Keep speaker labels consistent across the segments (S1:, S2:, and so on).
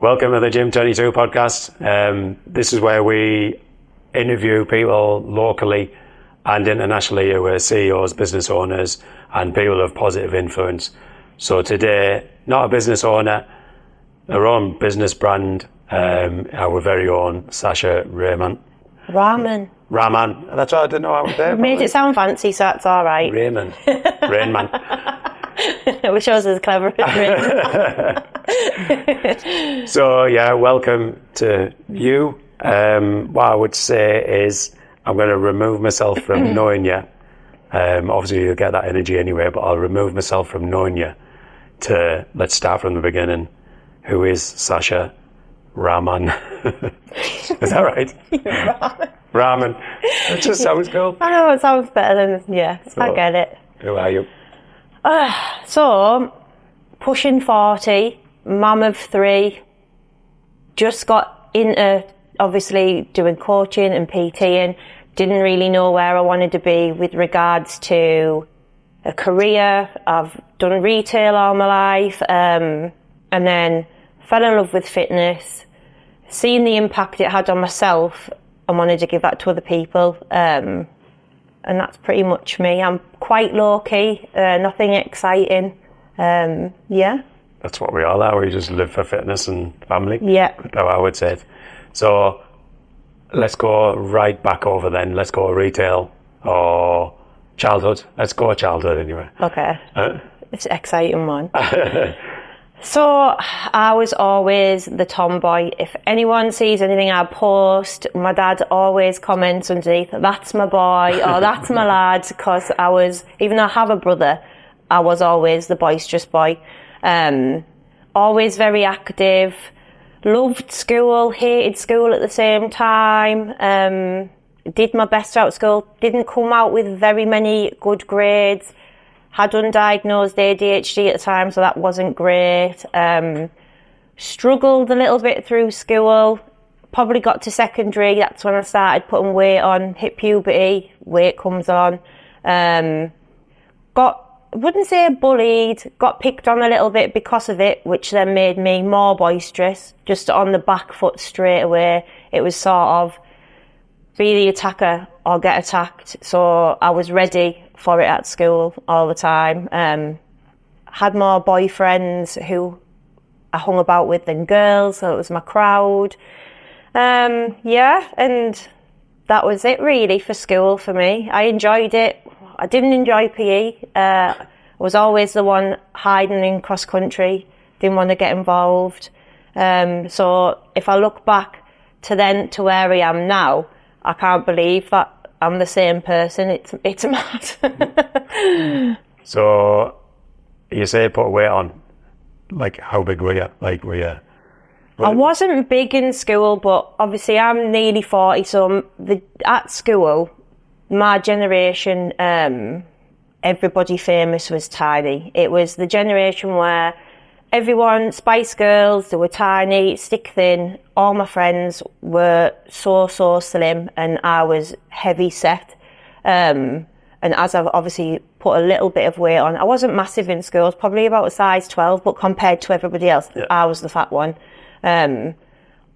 S1: Welcome to the GYM22 podcast. This is where we interview people locally and internationally who are CEOs, business owners, and people of positive influence. So today, not a business owner, our own business brand, our very own Sasha Rahman.
S2: Rahman.
S1: That's right, I didn't know how to say it.
S2: Made it sound fancy, so that's all right.
S1: Raymond. Rainman.
S2: I wish I was as clever as Raymond.
S1: So, yeah, welcome to you. What I would say is I'm going to remove myself from knowing you. Obviously, you'll get that energy anyway, but I'll remove myself from knowing you to, let's start from the beginning. Who is Sasha Rahman? Is that right? Rahman. It just sounds cool.
S2: I know, it sounds better than, so, I get it.
S1: Who are you?
S2: So, pushing 40, mum of 3, just got into, obviously, doing coaching and PTing, didn't really know where I wanted to be with regards to a career. I've done retail all my life, and then fell in love with fitness, seen the impact it had on myself, and wanted to give that to other people. And that's pretty much me. I'm quite low-key, nothing exciting.
S1: That's what we all are. We just live for fitness and family.
S2: Yeah.
S1: That's how I would say it. So let's go right back over then. Let's go retail or childhood. Let's go childhood anyway.
S2: Okay. It's an exciting one. So I was always the tomboy. If anyone sees anything I post, my dad always comments underneath, that's my boy or that's my lad, because I was, even though I have a brother, I was always the boisterous boy. Always very active, loved school, hated school at the same time, did my best throughout school, didn't come out with very many good grades. Had undiagnosed ADHD at the time, so that wasn't great. Struggled a little bit through school. Probably got to secondary. That's when I started putting weight on. Hit puberty, weight comes on. Wouldn't say bullied. Got picked on a little bit because of it, which then made me more boisterous. Just on the back foot straight away. It was sort of be the attacker or get attacked. So I was ready for it at school all the time. Had more boyfriends who I hung about with than girls, so it was my crowd. And that was it really for school for me. I enjoyed it. I didn't enjoy PE. I was always the one hiding in cross country, didn't want to get involved. So if I look back to then to where I am now, I can't believe that I'm the same person. It's mad.
S1: So you say put weight on. Like, how big were you?
S2: I wasn't big in school, but obviously I'm nearly 40, so at school, my generation, everybody famous was tiny. It was the generation where everyone, Spice Girls, they were tiny, stick thin. All my friends were so slim, and I was heavy set. And as I've obviously put a little bit of weight on, I wasn't massive in school, probably about a size 12, but compared to everybody else, I was the fat one.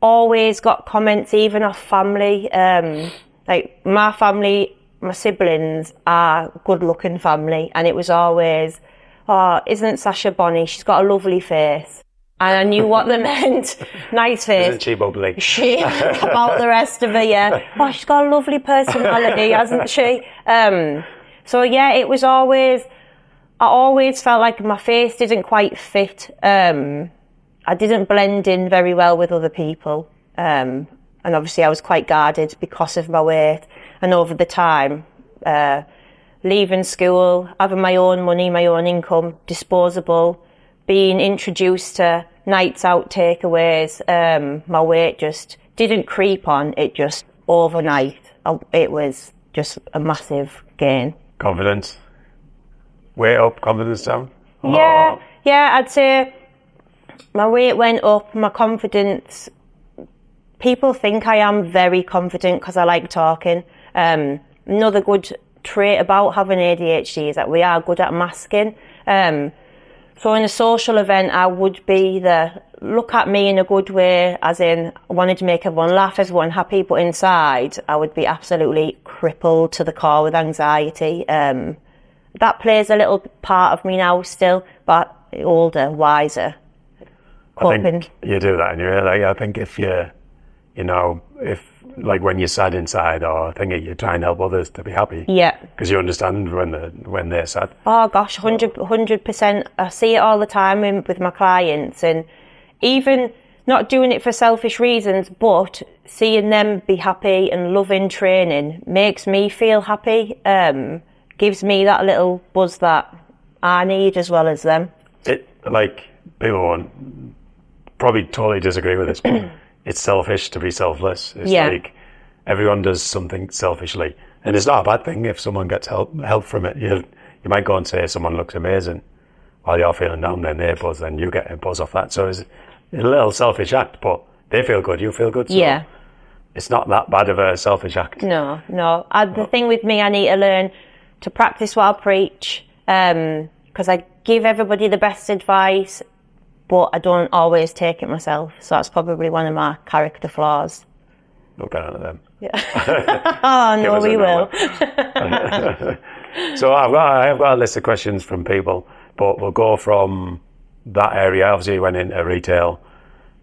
S2: Always got comments, even off family. Like my family, my siblings are good-looking family, and it was always, oh, isn't Sasha bonny? She's got a lovely face. And I knew what they meant. Nice face.
S1: Isn't she bubbly?
S2: She, about the rest of her, yeah. Oh, she's got a lovely personality, hasn't she? So yeah, it was always, I always felt like my face didn't quite fit. I didn't blend in very well with other people. And obviously I was quite guarded because of my weight. And over the time, leaving school, having my own money, my own income, disposable, being introduced to nights out, takeaways, my weight just didn't creep on. It just overnight, it was just a massive gain.
S1: Confidence? Weight up, confidence down?
S2: Yeah, I'd say my weight went up, my confidence. People think I am very confident because I like talking. Another good trait about having ADHD is that we are good at masking. So in a social event, I would be the look at me in a good way, as in I wanted to make everyone laugh, everyone happy, but inside I would be absolutely crippled to the core with anxiety. That plays a little part of me now still, but older, wiser.
S1: I think you do that anyway. Like, I think if if like when you're sad inside or thinking, you're trying to help others to be happy.
S2: Yeah.
S1: Because you understand when they're sad.
S2: Oh gosh, 100%. I see it all the time with my clients, and even not doing it for selfish reasons, but seeing them be happy and loving training makes me feel happy. Gives me that little buzz that I need as well as them.
S1: Like, people won't probably totally disagree with this, but it's selfish to be selfless. It's like everyone does something selfishly, and it's not a bad thing if someone gets help from it. You might go and say someone looks amazing while you're feeling down, then they buzz, then you get a buzz off that. So it's a little selfish act, but they feel good, you feel good. So it's not that bad of a selfish act.
S2: No. The thing with me, I need to learn to practice what I preach, because I give everybody the best advice, but I don't always take it myself. So that's probably one of my character flaws.
S1: We'll get on to them.
S2: Yeah. Oh, no, we will.
S1: So I've got a list of questions from people, but we'll go from that area. Obviously, you went into retail.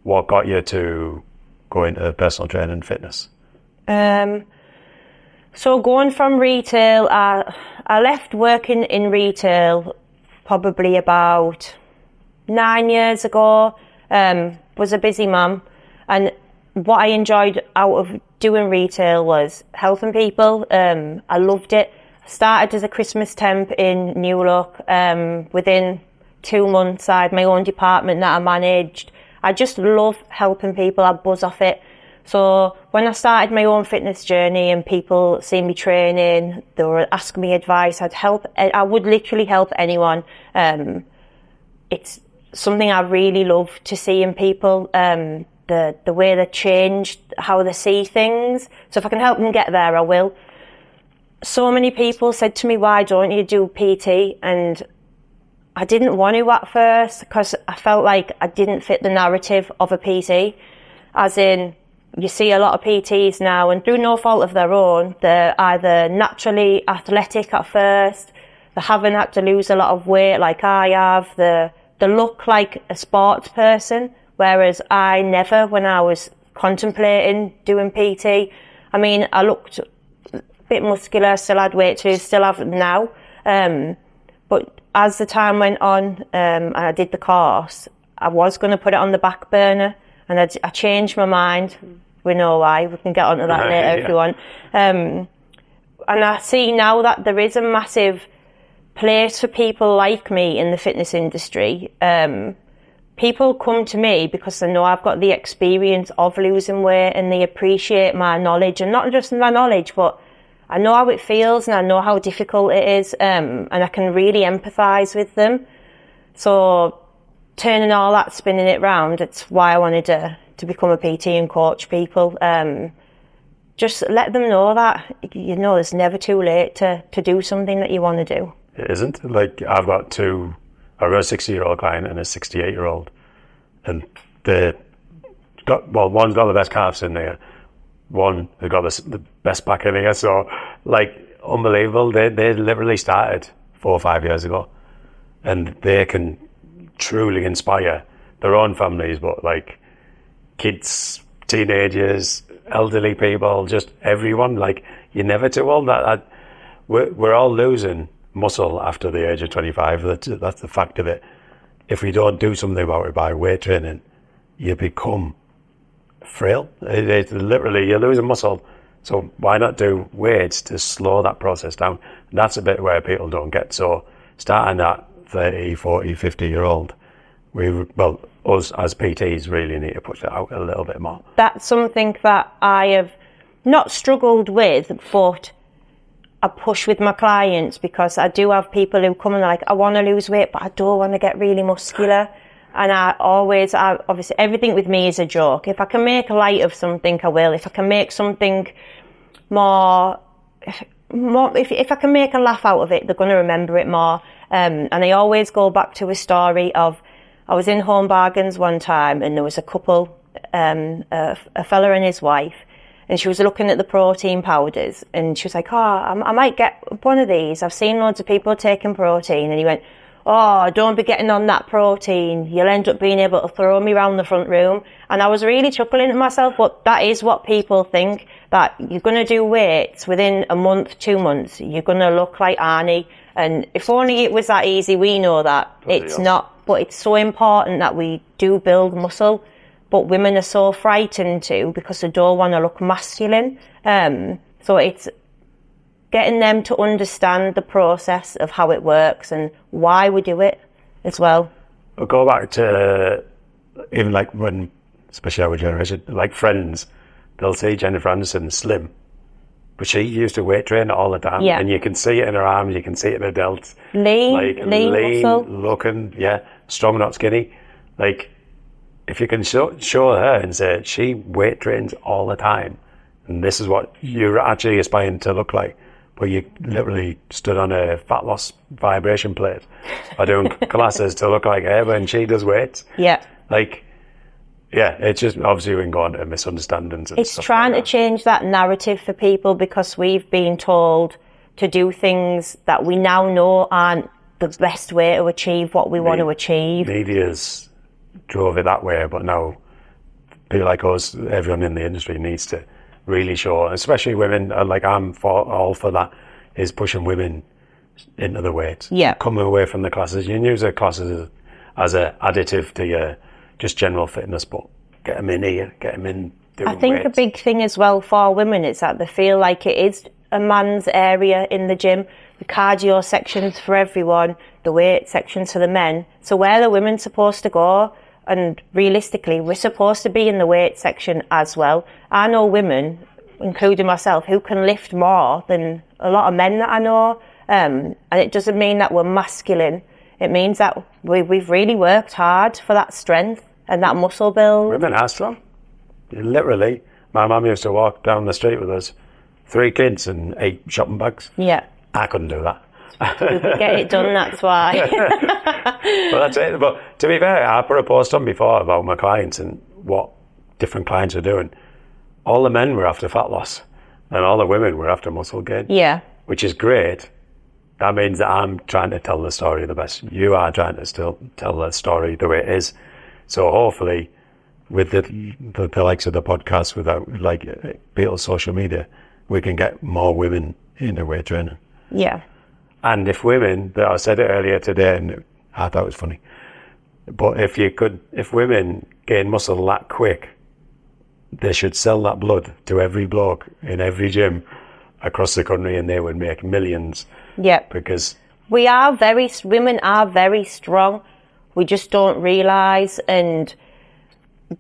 S1: What got you to go into personal training and fitness?
S2: So going from retail, I left working in retail probably about 9 years ago. Was a busy mum, and what I enjoyed out of doing retail was helping people. I loved it. I started as a Christmas temp in New Look. Within 2 months, I had my own department that I managed. I just love helping people. I buzz off it. So when I started my own fitness journey and people see me training, they were asking me advice. I would literally help anyone. It's something I really love to see in people, the way they change, how they see things. So if I can help them get there, I will. So many people said to me, why don't you do PT? And I didn't want to at first, because I felt like I didn't fit the narrative of a PT. As in, you see a lot of PTs now, and through no fault of their own, they're either naturally athletic at first, they haven't had to lose a lot of weight like I have, they look like a sports person, whereas I never, when I was contemplating doing PT. I mean, I looked a bit muscular, still had weight to lose, still have now. But as the time went on, and I did the course, I was going to put it on the back burner, and I changed my mind. We know why. We can get onto that later if you want. And I see now that there is a massive place for people like me in the fitness industry. People come to me because they know I've got the experience of losing weight, and they appreciate my knowledge, and not just my knowledge, but I know how it feels and I know how difficult it is, and I can really empathise with them. So turning all that, spinning it round, it's why I wanted to become a PT and coach people. Just let them know that, it's never too late to do something that you want to do.
S1: It isn't. Like, I've got a 60-year-old client and a 68-year-old, and one's got the best calves in there, one has got the best back in there, so, like, unbelievable. They literally started 4 or 5 years ago, and they can truly inspire their own families, but, like, kids, teenagers, elderly people, just everyone. Like, you're never too old. We're all losing muscle after the age of 25. That's the fact of it. If we don't do something about it by weight training, you become frail. It's literally, you're losing muscle. So why not do weights to slow that process down? And that's a bit where people don't get. So starting at 30, 40, 50-year-old, us as PTs really need to push that out a little bit more. That's
S2: something that I have not struggled with, but I push with my clients, because I do have people who come and like, I want to lose weight, but I don't want to get really muscular. And obviously everything with me is a joke. If I can make light of something, I will. If I can make something more if I can make a laugh out of it, they're going to remember it more. And I always go back to a story of, I was in Home Bargains one time and there was a couple, a fella and his wife, and she was looking at the protein powders and she was like, I might get one of these. I've seen loads of people taking protein. And he went, oh, don't be getting on that protein. You'll end up being able to throw me around the front room. And I was really chuckling to myself, but that is what people think, that you're going to do weights within a month, 2 months. You're going to look like Arnie. And if only it was that easy, we know that. It's not, but it's so important that we do build muscle. But women are so frightened too because they don't want to look masculine. So it's getting them to understand the process of how it works and why we do it as well.
S1: We'll go back to even like when, especially our generation, like Friends, they'll see Jennifer Aniston slim, but she used to weight train all the time.
S2: Yeah.
S1: And you can see it in her arms, you can see it in her delts.
S2: Lean muscle.
S1: Looking, strong, not skinny. Like, if you can show her and say, she weight trains all the time, and this is what you're actually aspiring to look like, but you literally stood on a fat loss vibration plate or doing classes to look like her when she does weights.
S2: Yeah.
S1: Like, it's just, obviously we can go on to misunderstandings and
S2: it's
S1: stuff
S2: trying
S1: like
S2: to change that narrative for people because we've been told to do things that we now know aren't the best way to achieve what we want to achieve.
S1: Media's drove it that way, but now people like us, everyone in the industry needs to really show, especially women, like I'm all for that, is pushing women into the weight.
S2: Yeah.
S1: Coming away from the classes. You can use the classes as an additive to your just general fitness, but get them in here, get them in doing
S2: I think
S1: weights.
S2: a big thing as well for women is that they feel like it is a man's area in the gym. The cardio section's for everyone, the weight section's for the men. So where are the women supposed to go? And realistically, we're supposed to be in the weight section as well. I know women, including myself, who can lift more than a lot of men that I know. And it doesn't mean that we're masculine. It means that we've really worked hard for that strength and that muscle build.
S1: Women are strong. Literally, my mum used to walk down the street with us, 3 kids and 8 shopping bags.
S2: Yeah.
S1: I couldn't do that.
S2: We could get it done, that's why.
S1: But that's it. But to be fair, I put a post on before about my clients and what different clients are doing. All the men were after fat loss and all the women were after muscle gain.
S2: Yeah.
S1: Which is great. That means that I'm trying to tell the story the best. You are trying to still tell the story the way it is. So hopefully, with the likes of the podcast, without like people's social media, we can get more women into weight training.
S2: Yeah.
S1: And if women, I said it earlier today, and I thought it was funny, but if women gain muscle that quick, they should sell that blood to every bloke in every gym across the country, and they would make millions.
S2: Yeah.
S1: Because
S2: women are very strong. We just don't realise, and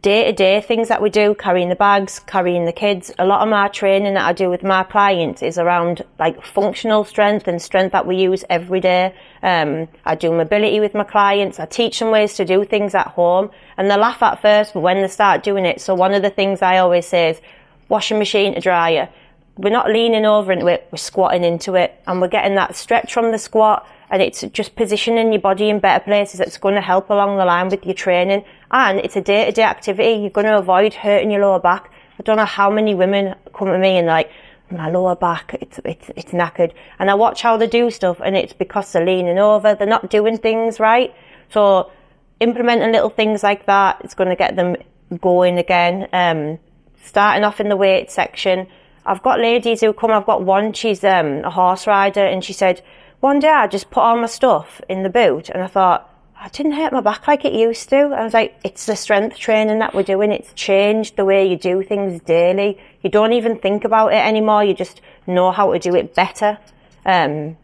S2: day-to-day things that we do, carrying the bags, carrying the kids, a lot of my training that I do with my clients is around like functional strength and strength that we use every day. I do mobility with my clients. I teach them ways to do things at home, and they laugh at first, but when they start doing it, so one of the things I always say is washing machine to dryer. We're not leaning over into it, we're squatting into it, and we're getting that stretch from the squat, and it's just positioning your body in better places. It's going to help along the line with your training, and it's a day-to-day activity. You're going to avoid hurting your lower back. I don't know how many women come to me and like, my lower back, it's knackered, and I watch how they do stuff, and it's because they're leaning over, they're not doing things right. So implementing little things like that, it's going to get them going again. Starting off in the weight section, I've got ladies who come, I've got one, she's a horse rider, and she said, one day I just put all my stuff in the boot, and I thought, I didn't hurt my back like it used to. I was like, it's the strength training that we're doing. It's changed the way you do things daily. You don't even think about it anymore. You just know how to do it better. And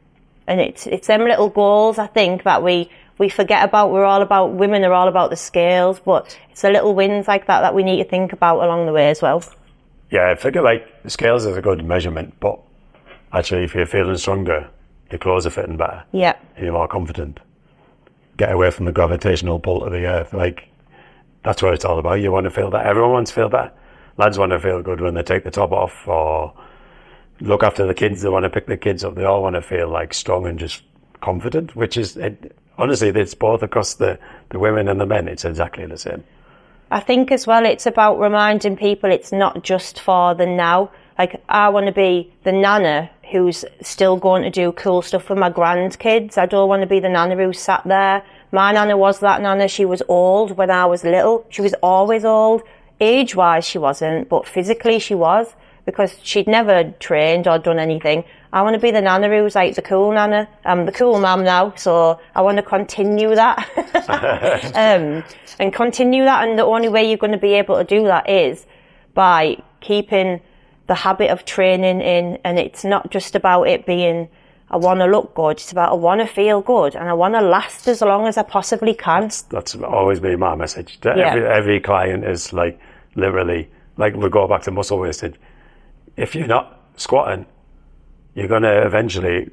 S2: it's them little goals, I think, that we forget about. Women are all about the scales, but it's the little wins like that we need to think about along the way as well.
S1: Yeah, I figure like the scales is a good measurement, but actually if you're feeling stronger, your clothes are fitting better.
S2: Yeah.
S1: And you're more confident. Get away from the gravitational pull of the earth. Like, that's what it's all about. You want to feel better. Everyone wants to feel better. Lads want to feel good when they take the top off or look after the kids. They want to pick the kids up. They all want to feel like strong and just confident, which is, honestly, it's both across the women and the men. It's exactly the same.
S2: I think as well, it's about reminding people it's not just for the now. Like, I want to be the nana who's still going to do cool stuff with my grandkids. I don't want to be the nana who sat there. My nana was that nana. She was old when I was little. She was always old. Age-wise, she wasn't, but physically she was, because she'd never trained or done anything. I want to be the nana who's like the cool nana. I'm the cool mum now, so I want to continue that. And continue that, and the only way you're going to be able to do that is by keeping the habit of training in, and it's not just about it being, I want to look good, it's about I want to feel good, and I want to last as long as I possibly can.
S1: That's always been my message. Every client is like, literally, like we go back to muscle wasted. If you're not squatting, you're going to eventually,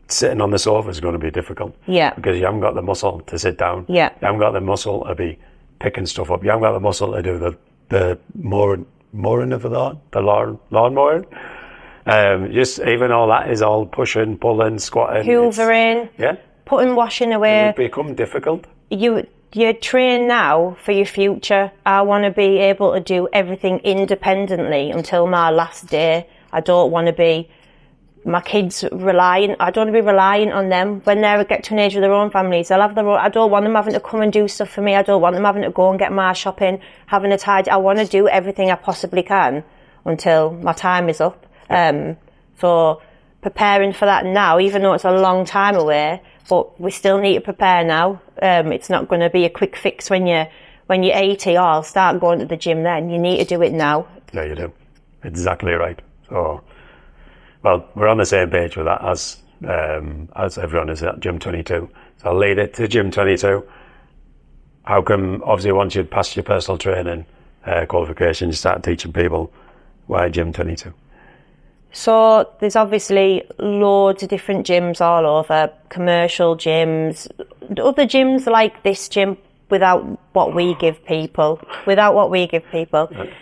S1: sitting on the sofa is going to be difficult.
S2: Yeah.
S1: Because you haven't got the muscle to sit down.
S2: Yeah.
S1: You haven't got the muscle to be picking stuff up. You haven't got the muscle to do the mooring of the lawn mooring. Just even all that is all pushing, pulling, squatting.
S2: Hoovering.
S1: Yeah.
S2: Putting washing away.
S1: It will become difficult.
S2: You train now for your future. I want to be able to do everything independently until my last day. I don't want to be my kids relying. I don't want to be relying on them when they get to an age with their own families. They'll have their own. I don't want them having to come and do stuff for me. I don't want them having to go and get my shopping, having a tidy. I want to do everything I possibly can until my time is up. So preparing for that now, even though it's a long time away, but we still need to prepare now. It's not going to be a quick fix when you're 80. Oh, I'll start going to the gym then. You need to do it now.
S1: Yeah, you do. Exactly right. So, well, we're on the same page with that as everyone is at GYM22. So I'll lead it to GYM22. How come, obviously, once you'd passed your personal training qualification, you start teaching people, why GYM22?
S2: So there's obviously loads of different gyms all over, commercial gyms, other gyms like this gym without what we give people.
S1: Right.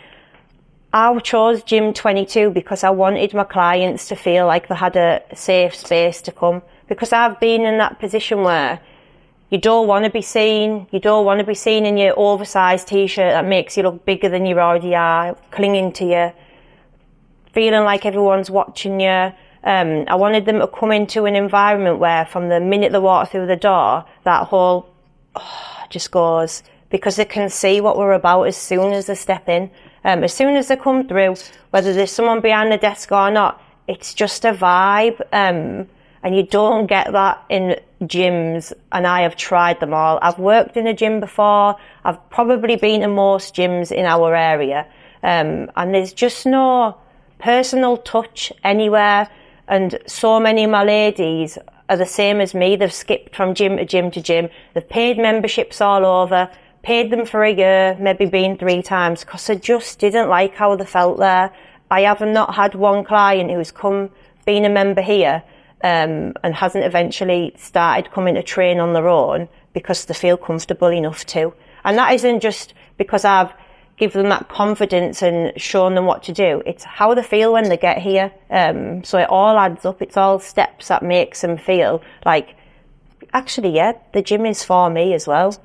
S2: I chose GYM22 because I wanted my clients to feel like they had a safe space to come, because I've been in that position where you don't want to be seen. You don't want to be seen in your oversized t-shirt that makes you look bigger than you already are, clinging to you, feeling like everyone's watching you. I wanted them to come into an environment where from the minute they walk through the door, that whole just goes, because they can see what we're about as soon as they step in. As soon as they come through, whether there's someone behind the desk or not, it's just a vibe. And you don't get that in gyms, and I have tried them all. I've worked in a gym before. I've probably been to most gyms in our area. And there's just no personal touch anywhere. And so many of my ladies are the same as me. They've skipped from gym to gym to gym. They've paid memberships all over, paid them for a year, maybe been 3 times, because I just didn't like how they felt there. I have not had one client who's been a member here and hasn't eventually started coming to train on their own because they feel comfortable enough to. And that isn't just because I've given them that confidence and shown them what to do. It's how they feel when they get here. So it all adds up. It's all steps that makes them feel like, actually, yeah, the gym is for me as well.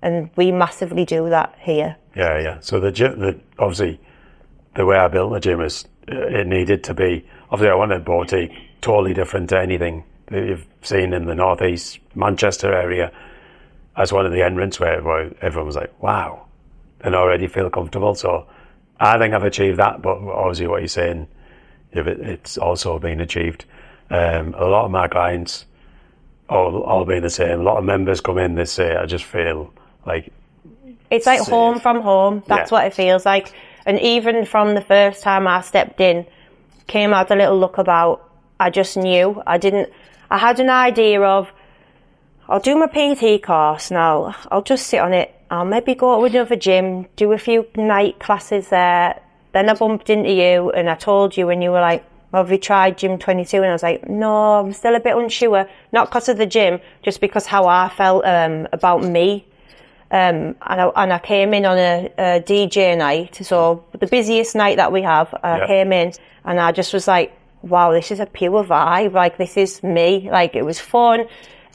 S2: And we massively do that here.
S1: Yeah. So the gym, obviously, the way I built the gym is it needed to be. Obviously, I wanted boutique, totally different to anything that you've seen in the northeast Manchester area. As one of the entrants where everyone was like, "Wow," and already feel comfortable. So I think I've achieved that. But obviously, what you're saying, it's also been achieved. A lot of my clients all being the same. A lot of members come in. They say, "I just feel." Like
S2: it's like
S1: safe.
S2: home from home. That's what it feels like. And even from the first time I stepped in, came out a little look about, I just knew. I had an idea of, I'll do my PT course now. I'll just sit on it. I'll maybe go to another gym, do a few night classes there. Then I bumped into you and I told you, and you were like, well, have you tried GYM22? And I was like, no, I'm still a bit unsure. Not because of the gym, just because how I felt about me. And I came in on a DJ night, so the busiest night that we have. I came in and I just was like, wow, this is a pure vibe. Like, this is me. Like, it was fun.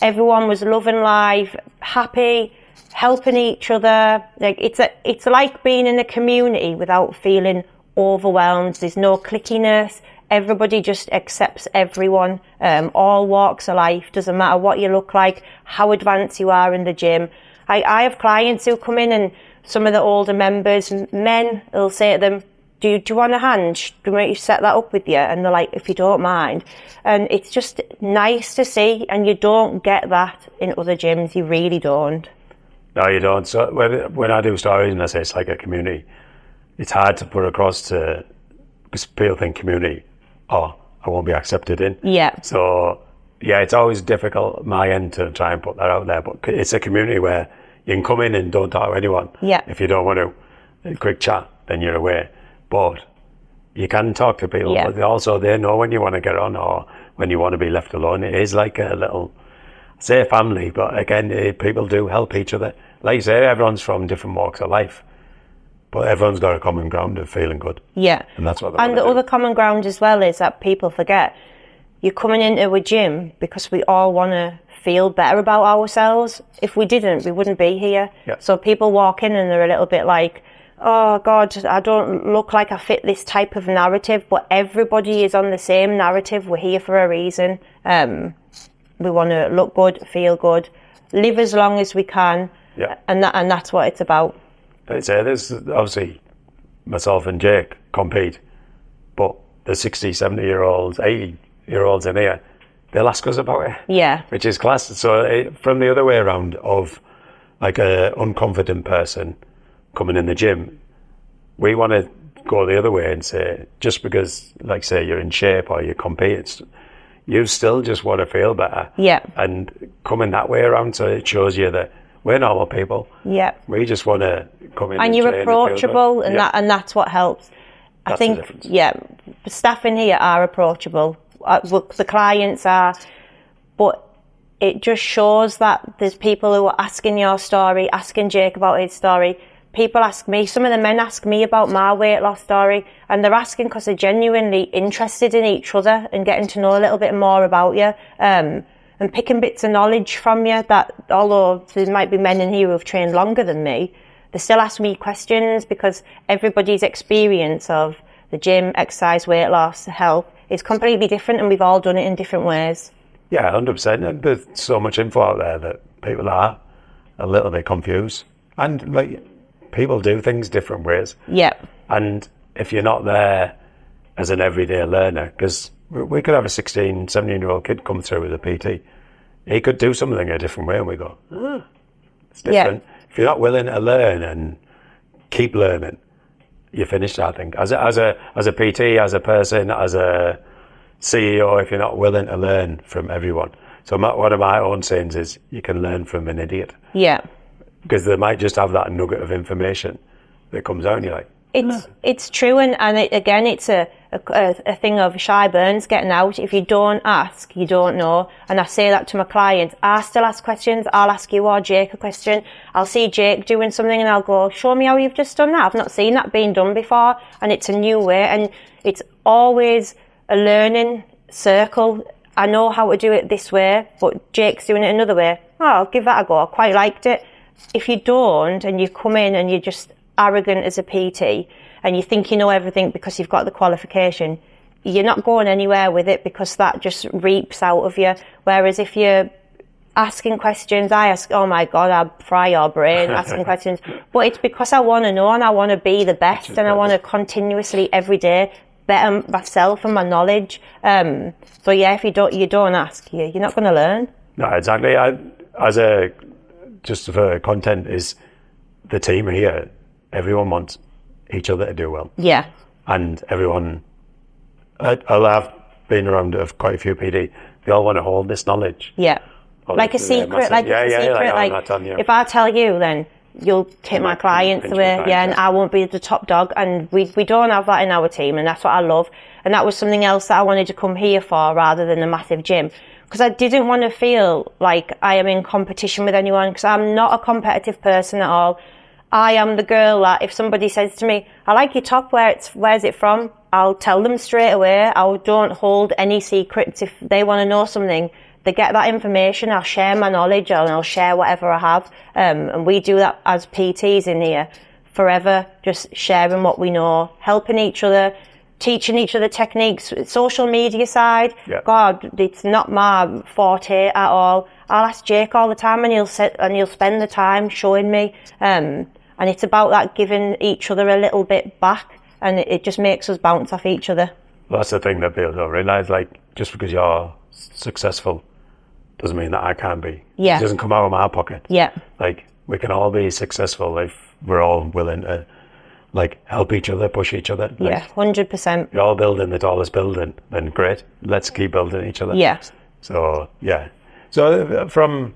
S2: Everyone was loving life, happy, helping each other. Like, it's like being in a community without feeling overwhelmed. There's no clickiness. Everybody just accepts everyone, all walks of life. Doesn't matter what you look like, how advanced you are in the gym. I have clients who come in, and some of the older members, men, will say to them, do you want a hand? Do you want me to set that up with you? And they're like, if you don't mind. And it's just nice to see, and you don't get that in other gyms. You really don't.
S1: No, you don't. So when I do stories and I say it's like a community, it's hard to put across to, because people think community, oh, I won't be accepted in.
S2: Yeah.
S1: So, yeah, it's always difficult at my end to try and put that out there, but it's a community where you can come in and don't talk to anyone.
S2: Yeah.
S1: If you don't want to, a quick chat, then you're away. But you can talk to people,
S2: yeah.
S1: but also they know when you want to get on or when you want to be left alone. It is like a little, say family, but again, people do help each other. Like you say, everyone's from different walks of life, but everyone's got a common ground of feeling good.
S2: Yeah.
S1: And that's what they
S2: And the other common ground as well is that people forget, you're coming into a gym because we all want to feel better about ourselves. If we didn't, we wouldn't be here.
S1: Yeah.
S2: So people walk in and they're a little bit like, oh God, I don't look like I fit this type of narrative, but everybody is on the same narrative. We're here for a reason. We want to look good, feel good, live as long as we can.
S1: Yeah.
S2: And that's what it's about.
S1: I'd say there's obviously myself and Jake compete, but the 60, 70-year-olds, 80-year-olds in here, they'll ask us about it.
S2: Yeah.
S1: Which is class. So from the other way around of like a unconfident person coming in the gym, we want to go the other way and say, just because, like say, you're in shape or you compete, you still just want to feel better.
S2: Yeah.
S1: And coming that way around, so it shows you that we're normal people.
S2: Yeah.
S1: We just want to come in
S2: and you're approachable, and that's what helps. I think, the staff in here are approachable. The clients are, but it just shows that there's people who are asking your story, asking Jake about his story. People ask me, some of the men ask me about my weight loss story, and they're asking because they're genuinely interested in each other and getting to know a little bit more about you, and picking bits of knowledge from you that, although there might be men in here who have trained longer than me, they still ask me questions because everybody's experience of the gym, exercise, weight loss, health is completely different, and we've all done it in different ways. Yeah,
S1: 100%. And there's so much info out there that people are a little bit confused. And like, people do things different ways.
S2: Yeah.
S1: And if you're not there as an everyday learner, because we could have a 16, 17-year-old kid come through as a PT. He could do something a different way, and we go, it's different. Yeah. If you're not willing to learn and keep learning, you're finished, I think. As a PT, as a person, as a CEO, if you're not willing to learn from everyone. So one of my own sayings is, you can learn from an idiot.
S2: Yeah.
S1: Because they might just have that nugget of information that comes out and you're like,
S2: it's true, and it's a thing of shy burns getting out. If you don't ask, you don't know. And I say that to my clients. I still ask questions. I'll ask you or Jake a question. I'll see Jake doing something and I'll go, show me how you've just done that. I've not seen that being done before, and it's a new way, and it's always a learning circle. I know how to do it this way, but Jake's doing it another way. Oh, I'll give that a go. I quite liked it. If you don't, and you come in and you're just arrogant as a PT and you think you know everything because you've got the qualification, you're not going anywhere with it, because that just reaps out of you. Whereas if you're asking questions, I ask, oh my God, I fry your brain asking questions. But it's because I want to know, and I want to be the best, and I want to continuously every day better myself and my knowledge. So yeah, if you don't ask, you're not going to learn.
S1: No, exactly. Just for content, is the team here, everyone wants each other to do well.
S2: Yeah.
S1: And everyone, I've been around quite a few PD, they all want to hold this knowledge.
S2: Yeah. Like a secret, if I tell you, then you'll take my clients away, and I won't be the top dog, and we don't have that in our team, and that's what I love. And that was something else that I wanted to come here for rather than a massive gym. Because I didn't want to feel like I am in competition with anyone, because I'm not a competitive person at all. I am the girl that if somebody says to me, I like your top, where's it from? I'll tell them straight away. I don't hold any secrets. If they want to know something, they get that information. I'll share my knowledge and I'll share whatever I have. And we do that as PTs in here forever, just sharing what we know, helping each other, teaching each other techniques. Social media side, God, it's not my forte at all. I'll ask Jake all the time, and he'll spend the time showing me. And it's about that giving each other a little bit back, and it just makes us bounce off each other.
S1: Well, that's the thing that people don't realise. Like, just because you're successful doesn't mean that I can be.
S2: Yeah.
S1: It doesn't come out of my pocket.
S2: Yeah.
S1: Like, we can all be successful if we're all willing to, like, help each other, push each other. Like,
S2: Yeah, 100%.
S1: you're all building the tallest building, then great. Let's keep building each other.
S2: Yeah.
S1: So, yeah. So, from,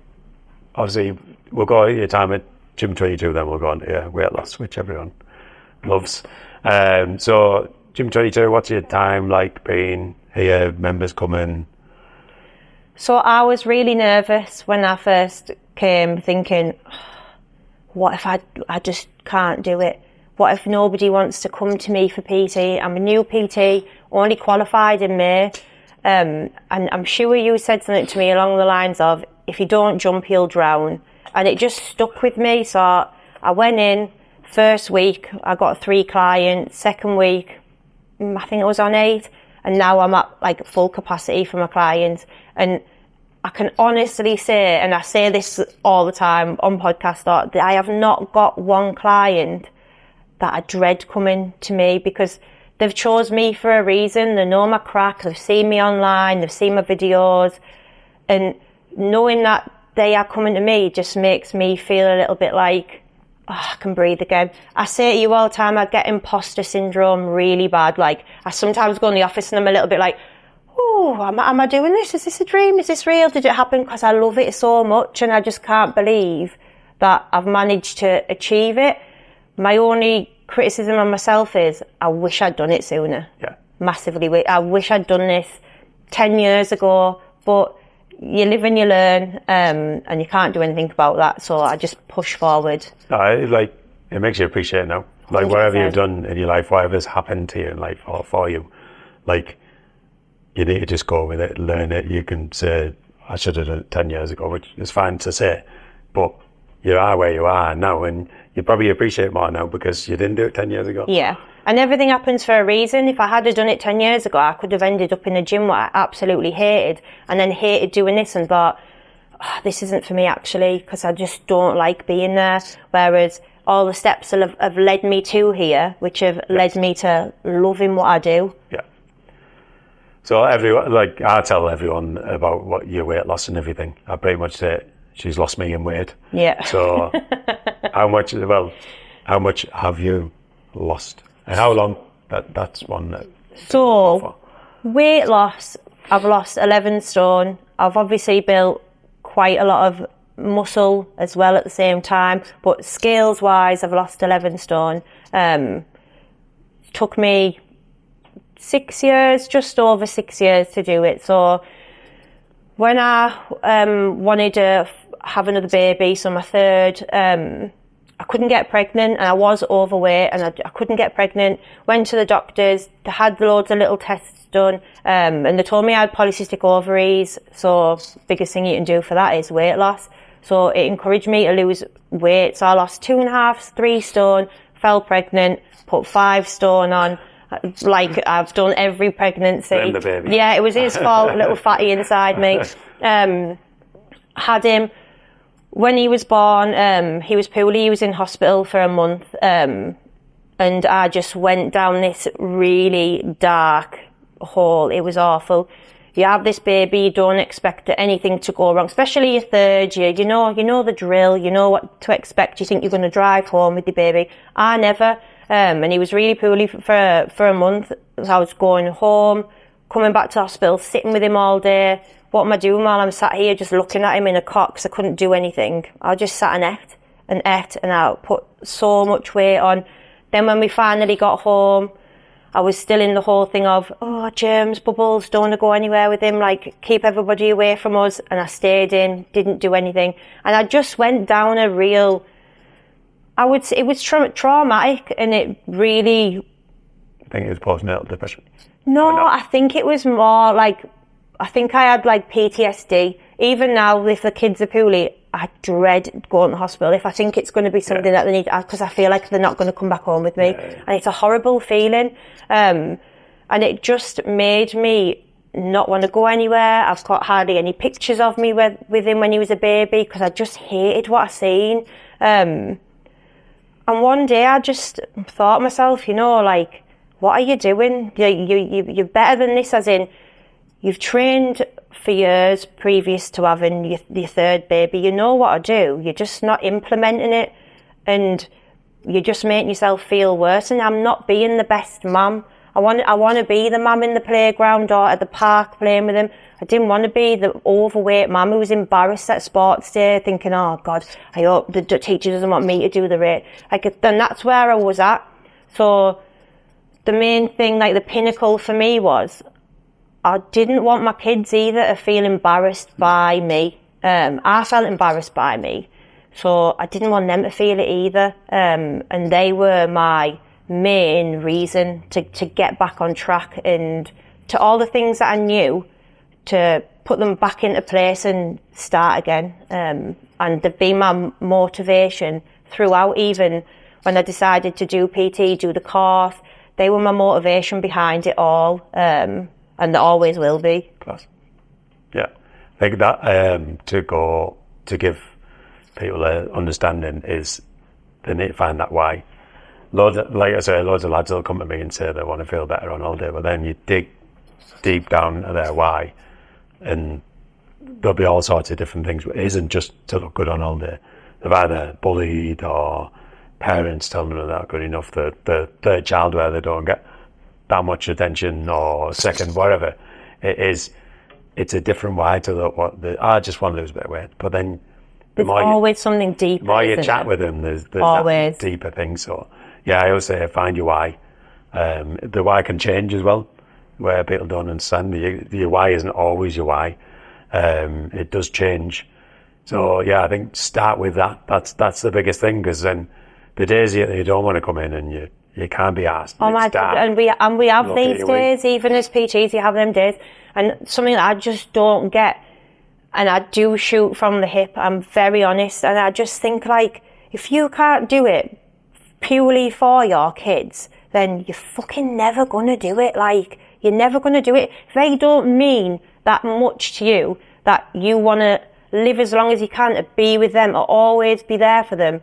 S1: obviously, we'll go your time at GYM22, then we'll go on to weight loss, which everyone loves. So, GYM22, what's your time like being here, members coming?
S2: So I was really nervous when I first came, thinking, what if I just can't do it? What if nobody wants to come to me for PT? I'm a new PT, only qualified in May. And I'm sure you said something to me along the lines of, if you don't jump, you'll drown. And it just stuck with me. So I went in, first week, I got 3 clients. Second week, I think it was on 8. And now I'm at like full capacity for my clients. And I can honestly say, and I say this all the time on podcasts, that I have not got one client that I dread coming to me, because they've chose me for a reason. They know my crack, they've seen me online, they've seen my videos, and knowing that they are coming to me just makes me feel a little bit like, I can breathe again. I say to you all the time, I get imposter syndrome really bad. Like, I sometimes go in the office and I'm a little bit like, oh, am I doing this? Is this a dream? Is this real? Did it happen? Because I love it so much, and I just can't believe that I've managed to achieve it. My only criticism of myself is I wish I'd done it sooner.
S1: Yeah.
S2: Massively. I wish I'd done this 10 years ago, but you live and you learn, and you can't do anything about that. So I just push forward.
S1: Like, it makes you appreciate it now. Like,
S2: 100%.
S1: whatever you've done in your life, whatever's happened to you in life or for you, like, you need to just go with it, learn it. You can say, I should have done it 10 years ago, which is fine to say, but you are where you are now, and you probably appreciate it more now because you didn't do it 10 years ago.
S2: Yeah, and everything happens for a reason. If I had done it 10 years ago, I could have ended up in a gym what I absolutely hated, and then hated doing this and thought, this isn't for me actually, because I just don't like being there. Whereas all the steps have led me to here, which have led me to loving what I do.
S1: Yeah. So everyone, like, I tell everyone about what your weight loss and everything. I pretty much say, she's lost me in weight.
S2: Yeah.
S1: So how much have you lost? And how long? That's one that...
S2: So, weight loss, I've lost 11 stone. I've obviously built quite a lot of muscle as well at the same time. But scales-wise, I've lost 11 stone. Took me 6 years, just over 6 years to do it. So when I wanted to have another baby, so my third, I couldn't get pregnant, and I was overweight, and I couldn't get pregnant. Went to the doctors, they had loads of little tests done, and they told me I had polycystic ovaries. So biggest thing you can do for that is weight loss. So it encouraged me to lose weight. So I lost 2.5, 3 stone, fell pregnant, put 5 stone on. Like, I've done every pregnancy.
S1: Blame the baby.
S2: Yeah, it was his fault, a little fatty inside me. Had him when he was born. He was poorly. He was in hospital for a month, and I just went down this really dark hole. It was awful. You have this baby, you don't expect anything to go wrong, especially your third year. You know the drill. You know what to expect. You think you're going to drive home with your baby. I never. And he was really poorly for a month. So I was going home, coming back to hospital, sitting with him all day. What am I doing while I'm sat here just looking at him in a cot because I couldn't do anything? I just sat and ate, and I put so much weight on. Then when we finally got home, I was still in the whole thing of, germs, bubbles, don't want to go anywhere with him, like, keep everybody away from us. And I stayed in, didn't do anything. And I just went down a real... it was traumatic, and it really
S1: think it was postnatal depression?
S2: No, I think it was more like, I think I had like PTSD. Even now, if the kids are poorly, I dread going to the hospital. If I think it's going to be something that they need, because I feel like they're not going to come back home with me. And it's a horrible feeling. And it just made me not want to go anywhere. I've got hardly any pictures of me with him when he was a baby, because I just hated what I seen. And one day I just thought to myself, you know, like, what are you doing? You're better than this, as in, you've trained for years previous to having your third baby. You know what to do. You're just not implementing it, and you're just making yourself feel worse. And I'm not being the best mum. I want to be the mum in the playground or at the park playing with him. I didn't want to be the overweight mum who was embarrassed at sports day, thinking, oh God, I hope the teacher doesn't want me to do the rate. Then that's where I was at. So the main thing, like the pinnacle for me, was I didn't want my kids either to feel embarrassed by me. I felt embarrassed by me, so I didn't want them to feel it either. And they were my main reason to get back on track, and to all the things that I knew, to put them back into place and start again. And they've been my motivation throughout, even when I decided to do PT, do the course. They were my motivation behind it all, and they always will be.
S1: Class. Yeah, I think that to give people an understanding is they need to find that why. Like I say, loads of lads will come to me and say they want to feel better on holiday, but then you dig deep down to their why, and there'll be all sorts of different things. It isn't just to look good on holiday. They've either bullied, or parents telling them they're not good enough, the third child where they don't get that much attention, or second, whatever. It's a different why to look I just want to lose a bit of weight. But then
S2: there's always something deeper.
S1: The more you chat with them, there's
S2: always
S1: that deeper thing. So yeah, I always say find your why. The why can change as well, where people don't understand. Your why isn't always your why. It does change. So yeah, I think start with that. That's the biggest thing, because then the days you don't want to come in and you can't be asked.
S2: Oh my God, and we have these days, even as PTs, you have them days. And something that I just don't get, and I do shoot from the hip, I'm very honest, and I just think, like, if you can't do it purely for your kids, then you're fucking never gonna do it. Like, you're never gonna do it. If they don't mean that much to you, that you want to live as long as you can to be with them or always be there for them,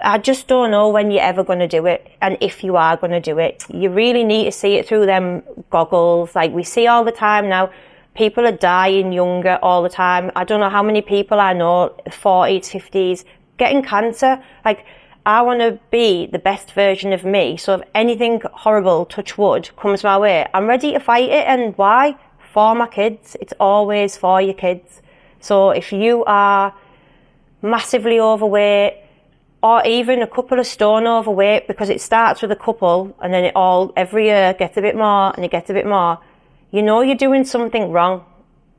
S2: I just don't know when you're ever going to do it. And if you are going to do it, you really need to see it through them goggles. Like we see all the time now, people are dying younger all the time. I don't know how many people I know, 40s, 50s, getting cancer. Like, I want to be the best version of me. So if anything horrible, touch wood, comes my way, I'm ready to fight it. And why? For my kids. It's always for your kids. So if you are massively overweight, or even a couple of stone overweight, because it starts with a couple and then every year gets a bit more and it gets a bit more, you know you're doing something wrong.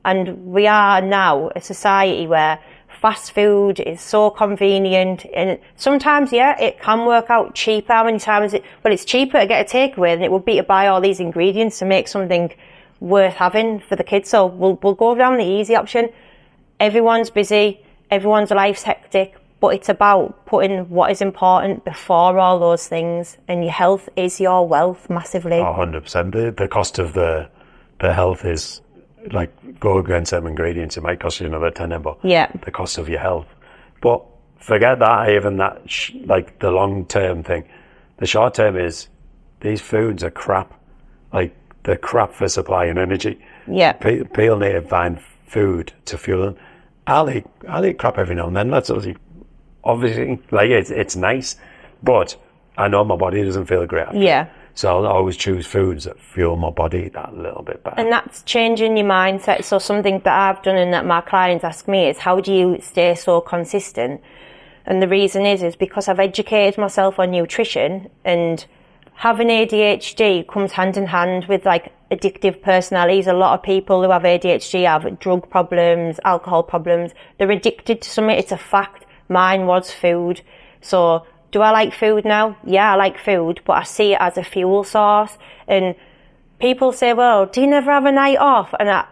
S2: And we are now a society where fast food is so convenient, and sometimes, yeah, it can work out cheaper. How many times it's cheaper to get a takeaway than it would be to buy all these ingredients to make something worth having for the kids. So we'll go down the easy option. Everyone's busy, everyone's life's hectic, but it's about putting what is important before all those things, and your health is your wealth massively.
S1: 100%. The cost of the health is, like, go against some ingredients, it might cost you another tenner, but the cost of your health. But forget that, even that, like the long-term thing. The short-term is, these foods are crap. Like, they're crap for supplying energy.
S2: Yeah.
S1: People need to find food to fuel them. I'll eat crap every now and then. That's obviously, like, it's nice, but I know my body doesn't feel great after.
S2: Yeah.
S1: So I'll always choose foods that fuel my body that little bit better.
S2: And that's changing your mindset. So something that I've done and that my clients ask me is, how do you stay so consistent? And the reason is because I've educated myself on nutrition, and having ADHD comes hand in hand with, like, addictive personalities. A lot of people who have ADHD have drug problems, alcohol problems. They're addicted to something. It's a fact. Mine was food. So Do I like food now? Yeah, I like food, but I see it as a fuel source. And people say, well, do you never have a night off? And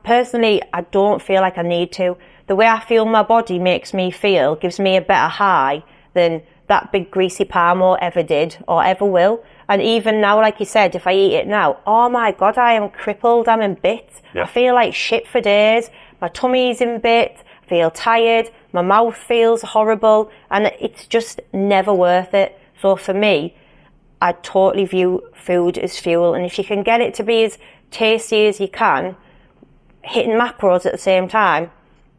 S2: personally, I don't feel like I need to. The way I feel my body makes me feel, gives me a better high than that big greasy parmo ever did or ever will. And even now, like you said, if I eat it now, oh my God, I am crippled, I'm in bits.
S1: Yeah.
S2: I feel like shit for days. My tummy's in bits, I feel tired, my mouth feels horrible, and it's just never worth it. So for me, I totally view food as fuel, and if you can get it to be as tasty as you can, hitting macros at the same time,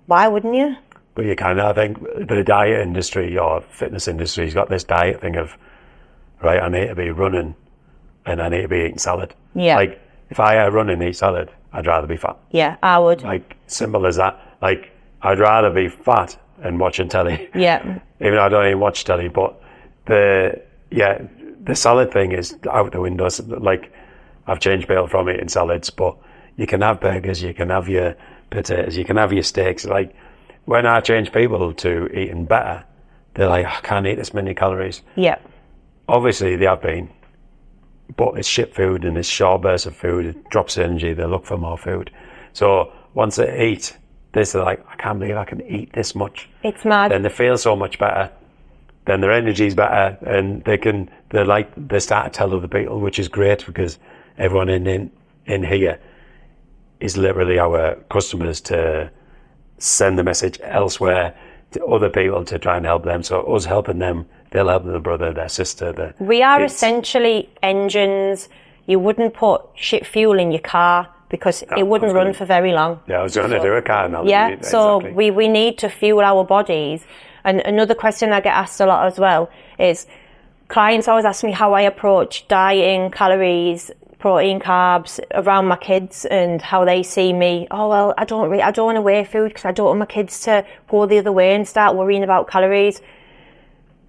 S2: why wouldn't you?
S1: But you can, I think the diet industry or fitness industry has got this diet thing of, right, I need to be running and I need to be eating salad.
S2: Yeah.
S1: Like, if I run and eat salad, I'd rather be fat.
S2: Yeah, I would.
S1: Like, simple as that. Like, I'd rather be fat and watching telly.
S2: Yeah.
S1: Even though I don't even watch telly, but the salad thing is out the window. Like, I've changed bail from eating salads, but you can have burgers, you can have your potatoes, you can have your steaks. Like, when I change people to eating better, they're like, I can't eat this many calories.
S2: Yeah.
S1: Obviously, they have been, but it's shit food and it's short bursts of food. It drops energy. They look for more food. So once they eat this, they're like, I can't believe I can eat this much.
S2: It's mad.
S1: Then they feel so much better. Then their energy's better, and they start to tell other people, which is great because everyone in here is literally our customers to send the message elsewhere to other people to try and help them. So us helping them, they'll help their brother, their sister.
S2: We are essentially engines. You wouldn't put shit fuel in your car because it wouldn't run for very long.
S1: Yeah, I was going to do a car now.
S2: Yeah, so exactly. we need to fuel our bodies. And another question I get asked a lot as well is clients always ask me how I approach dieting, calories, protein, carbs around my kids and how they see me. Oh, well, I don't want to weigh food because I don't want my kids to go the other way and start worrying about calories.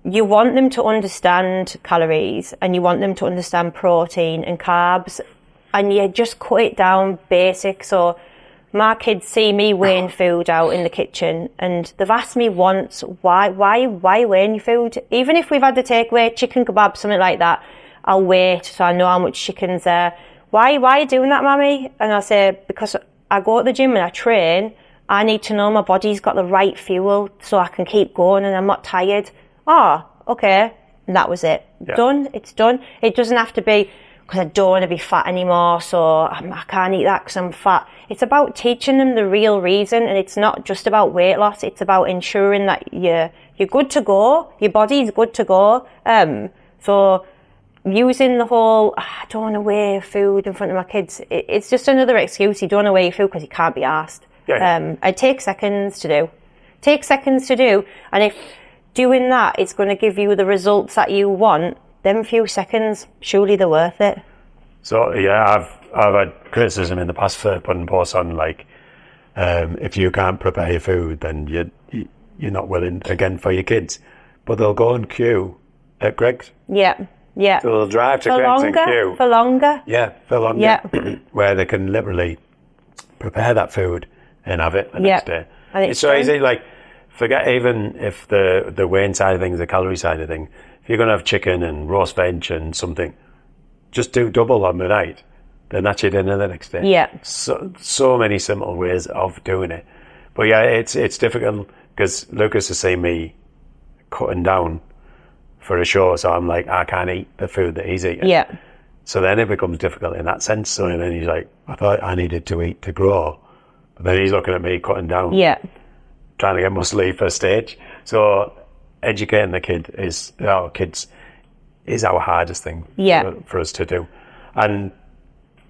S2: You want them to understand calories and you want them to understand protein and carbs, and you just cut it down basic. So my kids see me weighing food out in the kitchen and they've asked me once, why weighing your food? Even if we've had the takeaway, chicken kebab, something like that, I'll wait so I know how much chicken's there. Why are you doing that, Mammy? And I say, because I go to the gym and I train, I need to know my body's got the right fuel so I can keep going and I'm not tired. Oh, okay. And that was it.
S1: Yeah.
S2: Done. It's done. It doesn't have to be because I don't want to be fat anymore, so I can't eat that because I'm fat. It's about teaching them the real reason, and it's not just about weight loss. It's about ensuring that you're good to go. Your body's good to go. So using the whole, I don't want to weigh food in front of my kids, it's just another excuse. You don't want to weigh your food because you can't be asked.
S1: Yeah.
S2: It takes seconds to do. And if doing that is going to give you the results that you want, them few seconds, surely they're worth it.
S1: So yeah, I've had criticism in the past for putting posts on like, if you can't prepare your food, then you're not willing again for your kids. But they'll go and queue at Greg's.
S2: Yeah. So
S1: they'll drive to Greg's and queue.
S2: For longer.
S1: Yeah, for longer.
S2: Yeah.
S1: Where they can literally prepare that food and have it the next day.
S2: And
S1: it's so easy. Like, forget even if the weighing side of things, the calorie side of things. If you're going to have chicken and roast veg and something, just do double on the night. Then that's your dinner the next day.
S2: Yeah.
S1: So many simple ways of doing it. But yeah, it's difficult because Lucas has seen me cutting down for a show, so I'm like, I can't eat the food that he's eating.
S2: Yeah.
S1: So then it becomes difficult in that sense. So then he's like, I thought I needed to eat to grow. But then he's looking at me cutting down.
S2: Yeah.
S1: Trying to get muscly for stage. So educating the kids is our hardest thing for us to do. And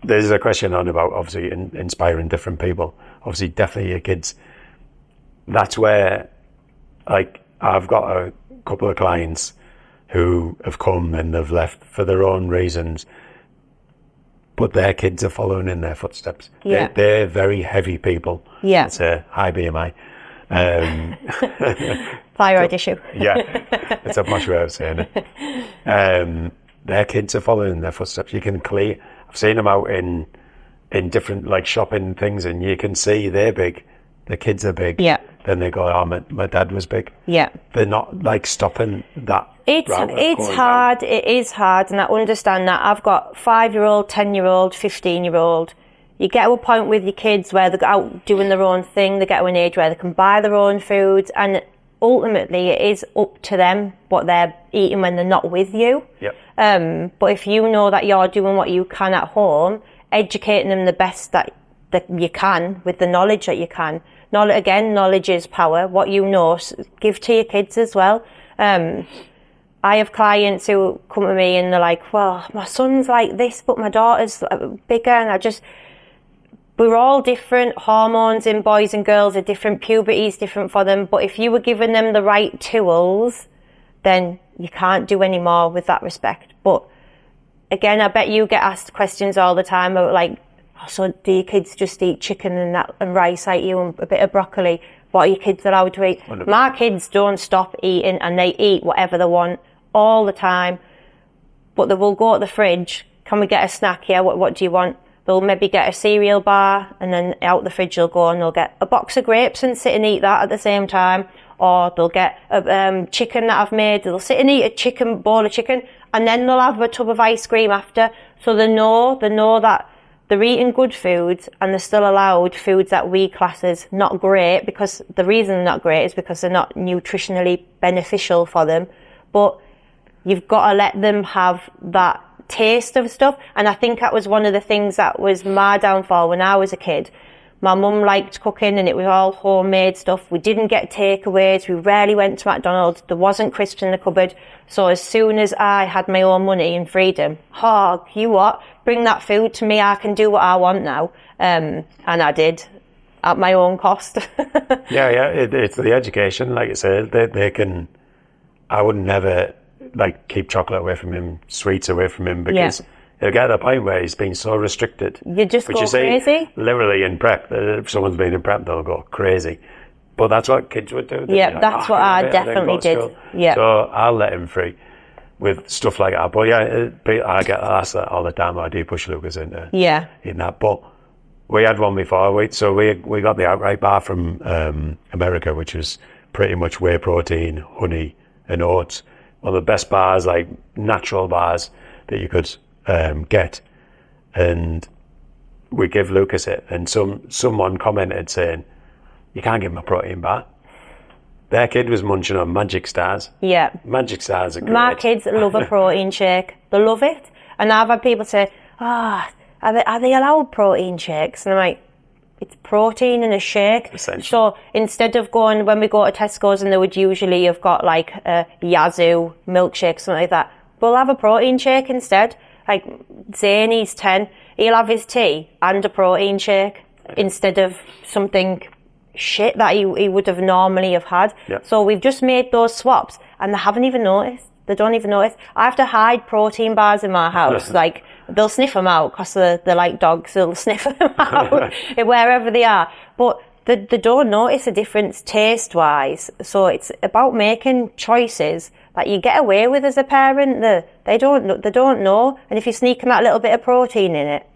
S1: there's a question on about obviously inspiring different people. Obviously, definitely your kids. That's where, like, I've got a couple of clients who have come and they've left for their own reasons, but their kids are following in their footsteps.
S2: Yeah.
S1: They're very heavy people.
S2: Yeah.
S1: It's a high BMI.
S2: Thyroid issue.
S1: Yeah, it's a much way of saying it. Their kids are following in their footsteps. You can clear. I've seen them out in different like shopping things, and you can see they're big, the kids are big,
S2: Yeah.
S1: then they go, oh, my dad was big.
S2: Yeah.
S1: They're not like stopping that.
S2: It's hard.
S1: Down.
S2: It is hard, and I understand that. I've got 5-year-old, 10-year-old, 15-year-old. You get to a point with your kids where they're out doing their own thing. They get to an age where they can buy their own foods, and ultimately it is up to them what they're eating when they're not with you.
S1: Yep.
S2: But if you know that you're doing what you can at home, educating them the best that you can with the knowledge that you can. Knowledge is power. What you know, give to your kids as well. I have clients who come to me and they're like, well, my son's like this, but my daughter's bigger, and we're all different. Hormones in boys and girls are different. Puberty is different for them. But if you were giving them the right tools, then you can't do any more with that respect. But again, I bet you get asked questions all the time about like, so do your kids just eat chicken and rice like you and a bit of broccoli? What are your kids allowed to eat?
S1: 100%.
S2: My kids don't stop eating, and they eat whatever they want all the time. But they will go to the fridge. Can we get a snack? Yeah, what do you want? They'll maybe get a cereal bar, and then out the fridge they'll go and they'll get a box of grapes and sit and eat that at the same time. Or they'll get a chicken that I've made. They'll sit and eat a bowl of chicken, and then they'll have a tub of ice cream after. So they know that they're eating good foods, and they're still allowed foods that we class as not great, because the reason they're not great is because they're not nutritionally beneficial for them. But you've got to let them have that taste of stuff. And I think that was one of the things that was my downfall when I was a kid. My mum liked cooking, and it was all homemade stuff. We didn't get takeaways. We rarely went to McDonald's. There wasn't crisps in the cupboard. So as soon as I had my own money and freedom, you what? Bring that food to me. I can do what I want now. And I did, at my own cost.
S1: Yeah. It's the education. Like I said, they can. I would never keep chocolate away from him, sweets away from him, because he'll get to a point where he's been so restricted.
S2: You just go crazy.
S1: Literally in prep, if someone's been in prep, they'll go crazy. But that's what kids would do.
S2: Yeah, that's what I definitely did. Yeah.
S1: So I'll let him free with stuff like that. But yeah, I get asked that all the time. I do push Lucas into eating that. But we had one before. We got the outright bar from America, which was pretty much whey protein, honey, and oats. One of the best bars, like natural bars that you could get. And we give Lucas it, and someone commented saying, you can't give him a protein bar. Their kid was munching on Magic Stars. Yeah. Magic Stars are great.
S2: My kids love a protein shake. They love it. And I've had people say, are they allowed protein shakes? And I'm like, it's protein in a shake. So instead of going, when we go to Tesco's, and they would usually have got like a Yazoo milkshake, something like that, we'll have a protein shake instead. Like Zane, he's 10, he'll have his tea and a protein shake instead of something shit that he would have normally have had. So we've just made those swaps, and they haven't even noticed. They don't even notice. I have to hide protein bars in my house. Like, they'll sniff them out because they're like dogs. They'll sniff them out wherever they are. But they don't notice a difference taste-wise. So it's about making choices that you get away with as a parent. They don't know. And if you're sneaking that little bit of protein in it,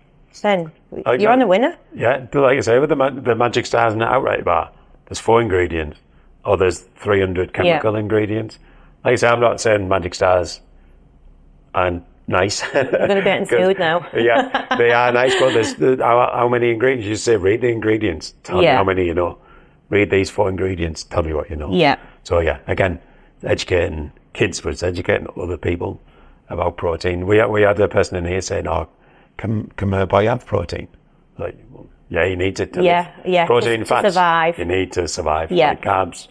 S2: then you're on a winner.
S1: Yeah, like I say, with the Magic Stars and the outright bar, there's 4 ingredients, or there's 300 chemical ingredients. Like I say, I'm not saying Magic Stars aren't nice.
S2: I'm going to get in food now.
S1: Yeah, they are nice, but there's how many ingredients? You say, read the ingredients. Tell me how many you know. Read these 4 ingredients. Tell me what you know.
S2: Yeah.
S1: So yeah, again, educating kids, but it's educating other people about protein. We had a person in here saying, can a boy have protein? Like, yeah, you need it to live. Protein, fats, to survive. You need to survive. Yeah. Like carbs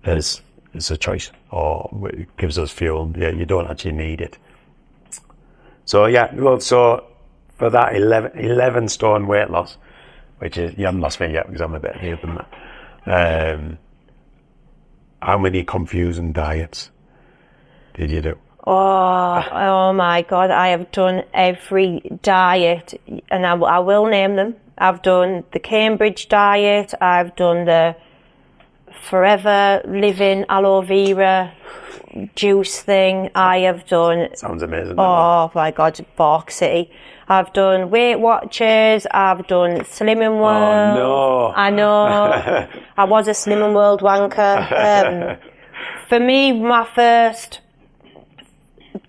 S1: is a choice, or it gives us fuel. Yeah, you don't actually need it. So yeah, well, so for that 11 stone weight loss, which is, you haven't lost me yet because I'm a bit heavier than that. How many confusing diets did you do?
S2: Oh my God, I have done every diet, and I will name them. I've done the Cambridge diet, I've done the forever living aloe vera juice thing. I have done.
S1: Sounds amazing.
S2: Oh my God, Bark City. I've done Weight Watchers. I've done Slimming World.
S1: Oh no!
S2: I know. I was a Slimming World wanker. For me, my first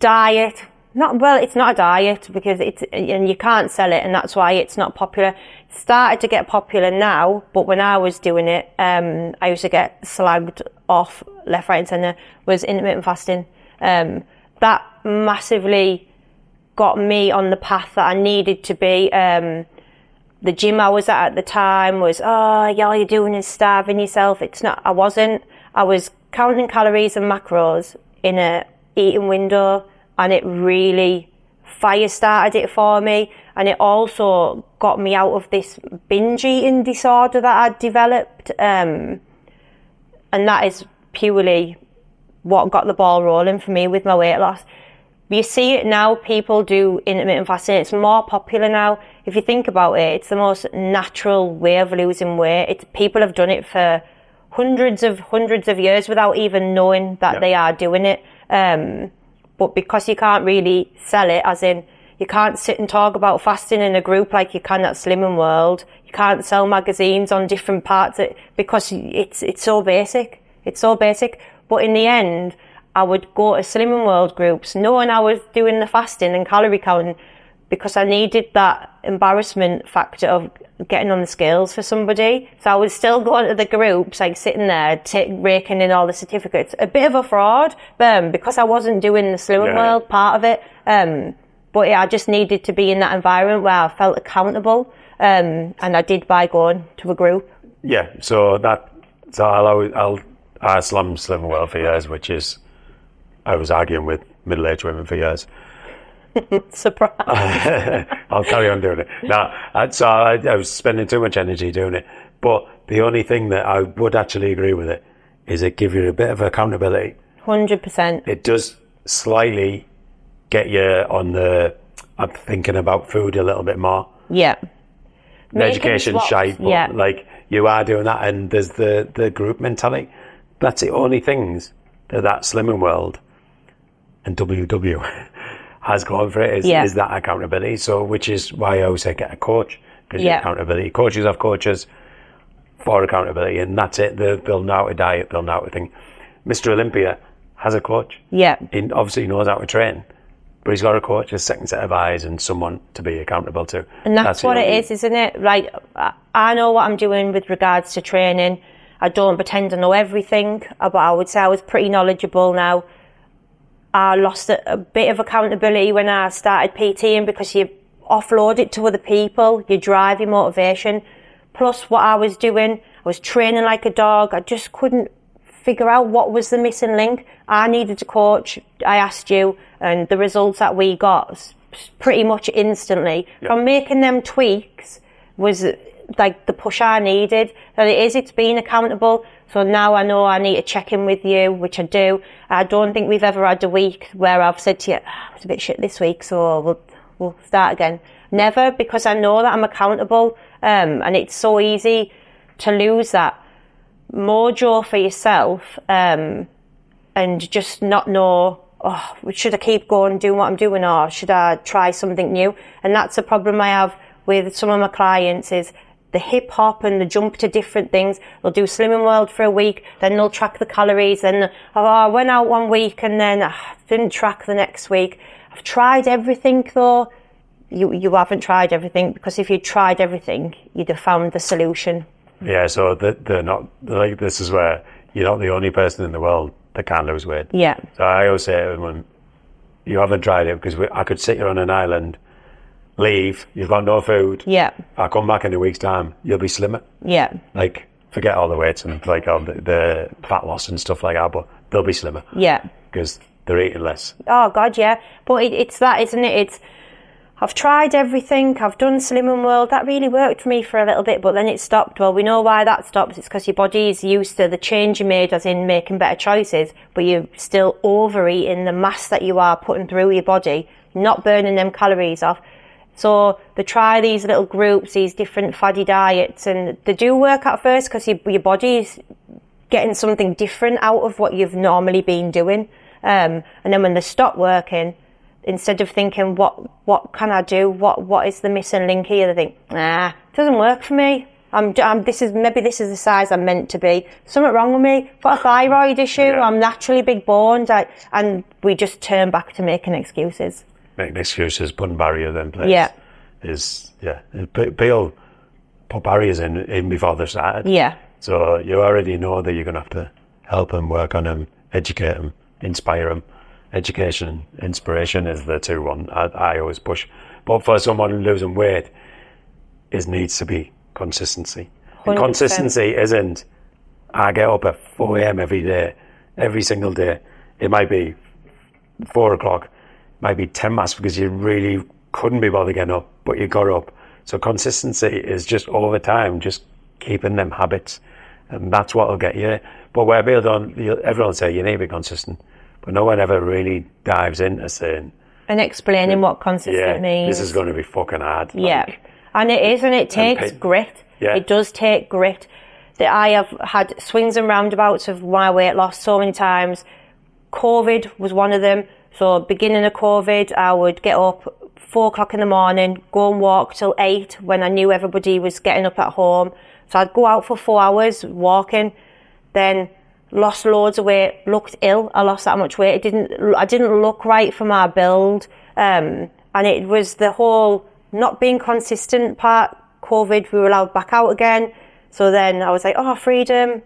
S2: diet. It's not a diet because and you can't sell it, and that's why it's not popular. It started to get popular now, but when I was doing it, I used to get slagged off left, right, and centre. Was intermittent fasting. That massively got me on the path that I needed to be. The gym I was at the time was, all you're doing is starving yourself. It's not. I wasn't. I was counting calories and macros in a eating window. And it really fire-started it for me. And it also got me out of this binge eating disorder that I'd developed. And that is purely what got the ball rolling for me with my weight loss. You see it now, people do intermittent fasting. It's more popular now. If you think about it, it's the most natural way of losing weight. People have done it for hundreds of years without even knowing that they are doing it. But because you can't really sell it, as in you can't sit and talk about fasting in a group like you can at Slimming World. You can't sell magazines on different parts because it's so basic. It's so basic. But in the end, I would go to Slimming World groups knowing I was doing the fasting and calorie counting because I needed that embarrassment factor of getting on the scales for somebody. So I was still going to the groups, like sitting there, raking in all the certificates. A bit of a fraud, because I wasn't doing the Slimming World part of it. But I just needed to be in that environment where I felt accountable. And I did by going to a group.
S1: Yeah, so I slummed Slimming World for years, which is, I was arguing with middle-aged women for years.
S2: Surprise.
S1: I'll carry on doing it. I was spending too much energy doing it. But the only thing that I would actually agree with it is it gives you a bit of accountability.
S2: 100%.
S1: It does slightly get you on I'm thinking about food a little bit more.
S2: Yeah.
S1: Education shite, but like you are doing that, and there's the group mentality. That's the only things that Slimming World and WW has gone for it is that accountability. So, which is why I always say get a coach, because accountability. Coaches have coaches for accountability, and that's it. They'll know how to diet, they'll know how to think. Mr. Olympia has a coach. Yeah. He obviously knows how to train, but he's got a coach, a second set of eyes, and someone to be accountable to.
S2: And that's what it is, isn't it? Like, I know what I'm doing with regards to training. I don't pretend to know everything, but I would say I was pretty knowledgeable now. I lost a bit of accountability when I started PTing because you offload it to other people, you drive your motivation. Plus what I was doing, I was training like a dog. I just couldn't figure out what was the missing link. I needed a coach. I asked you, and the results that we got pretty much instantly from making them tweaks was like the push I needed. And it's being accountable. So now I know I need to check in with you, which I do. I don't think we've ever had a week where I've said to you, it's a bit shit this week, so we'll start again. Never, because I know that I'm accountable. And it's so easy to lose that mojo for yourself, and just not know, should I keep going doing what I'm doing, or should I try something new? And that's a problem I have with some of my clients is the hip hop and the jump to different things. They'll do Slimming World for a week, then they'll track the calories, and I went out one week and then didn't track the next week. I've tried everything though. You haven't tried everything, because if you tried everything, you'd have found the solution. Yeah, so they're not, like, this is where you're not the only person in the world that can't lose weight. Yeah. So I always say to them, you haven't tried it, because I could sit here on an island, leave, you've got no food. Yeah. I'll come back in a week's time, you'll be slimmer. Yeah. Like, forget all the weights and like all the fat loss and stuff like that, but they'll be slimmer. Yeah. Because they're eating less. Oh, God, yeah. But it's that, isn't it? I've tried everything. I've done Slimming World. That really worked for me for a little bit, but then it stopped. Well, we know why that stops. It's because your body is used to the change you made, as in making better choices, but you're still overeating the mass that you are putting through your body, not burning them calories off. So they try these little groups, these different faddy diets, and they do work at first because your body's getting something different out of what you've normally been doing. And then when they stop working, instead of thinking, what can I do? What is the missing link here? They think, it doesn't work for me. This is the size I'm meant to be. Something wrong with me. Got a thyroid issue. Yeah. I'm naturally big boned. And we just turn back to making excuses.
S1: Making excuses, putting barriers in place.
S2: Yeah.
S1: People put barriers in even before they started.
S2: Yeah.
S1: So you already know that you're going to have to help them, work on them, educate them, inspire them. Education, inspiration is the 2-1 I always push. But for someone losing weight, it needs to be consistency. And consistency isn't, I get up at 4 a.m. every day, every single day. It might be 4 o'clock, might be 10 past because you really couldn't be bothered getting up, but you got up. So consistency is just over time, just keeping them habits. And that's what will get you. But where people don't, everyone will say you need to be consistent. But no one ever really dives into saying...
S2: And explaining what consistent means.
S1: This is going to be fucking hard.
S2: Yeah. And it is, and it takes grit.
S1: Yeah.
S2: It does take grit. That I have had swings and roundabouts of my weight loss so many times. COVID was one of them. So beginning of COVID, I would get up 4 o'clock in the morning, go and walk till 8 when I knew everybody was getting up at home. So I'd go out for 4 hours walking, then lost loads of weight, looked ill. I lost that much weight. I didn't look right for my build. And it was the whole not being consistent part. COVID, we were allowed back out again. So then I was like, freedom.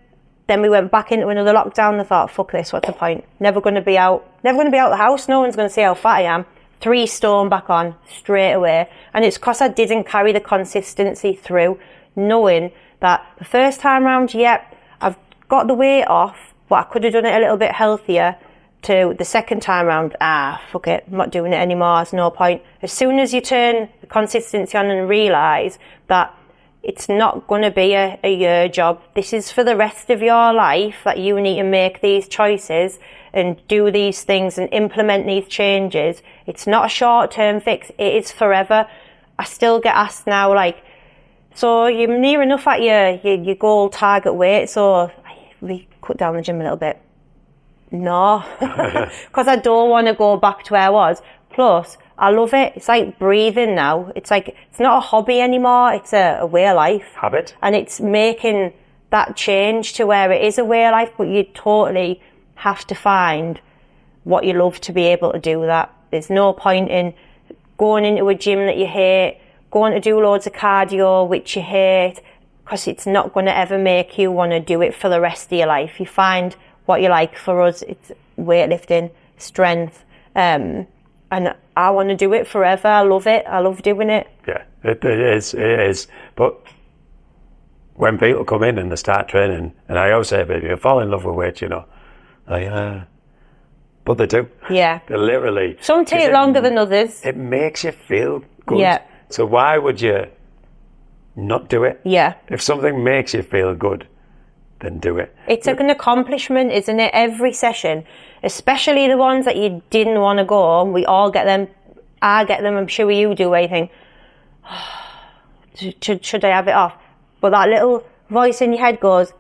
S2: Then we went back into another lockdown. I thought, fuck this, what's the point? Never going to be out the house. No one's going to see how fat I am. 3 stone back on straight away. And it's because I didn't carry the consistency through, knowing that the first time round, I've got the weight off, but I could have done it a little bit healthier. To the second time round, fuck it, I'm not doing it anymore, there's no point. As soon as you turn the consistency on and realise that it's not going to be a year job, this is for the rest of your life, that you need to make these choices and do these things and implement these changes. It's not a short-term fix, it is forever. I still get asked now, like, so you're near enough at your goal target weight, so we cut down the gym a little bit. No, because I don't want to go back to where I was. Plus, I love it. It's like breathing now. It's like, it's not a hobby anymore. It's a way of life.
S1: Habit.
S2: And it's making that change to where it is a way of life, but you totally have to find what you love to be able to do that. There's no point in going into a gym that you hate, going to do loads of cardio which you hate, because it's not going to ever make you want to do it for the rest of your life. You find what you like. For us, it's weightlifting, strength, and I want to do it forever. I love it. I love doing it.
S1: Yeah, it is. But when people come in and they start training, and I always say, baby, you fall in love with weights, but they do.
S2: Yeah.
S1: They literally.
S2: Some take longer than others.
S1: It makes you feel good.
S2: Yeah.
S1: So why would you not do it?
S2: Yeah.
S1: If something makes you feel good, then do it.
S2: It's an accomplishment, isn't it? Every session, especially the ones that you didn't want to go, we all get them. I get them, I'm sure you do, where you think, should I have it off? But that little voice in your head goes,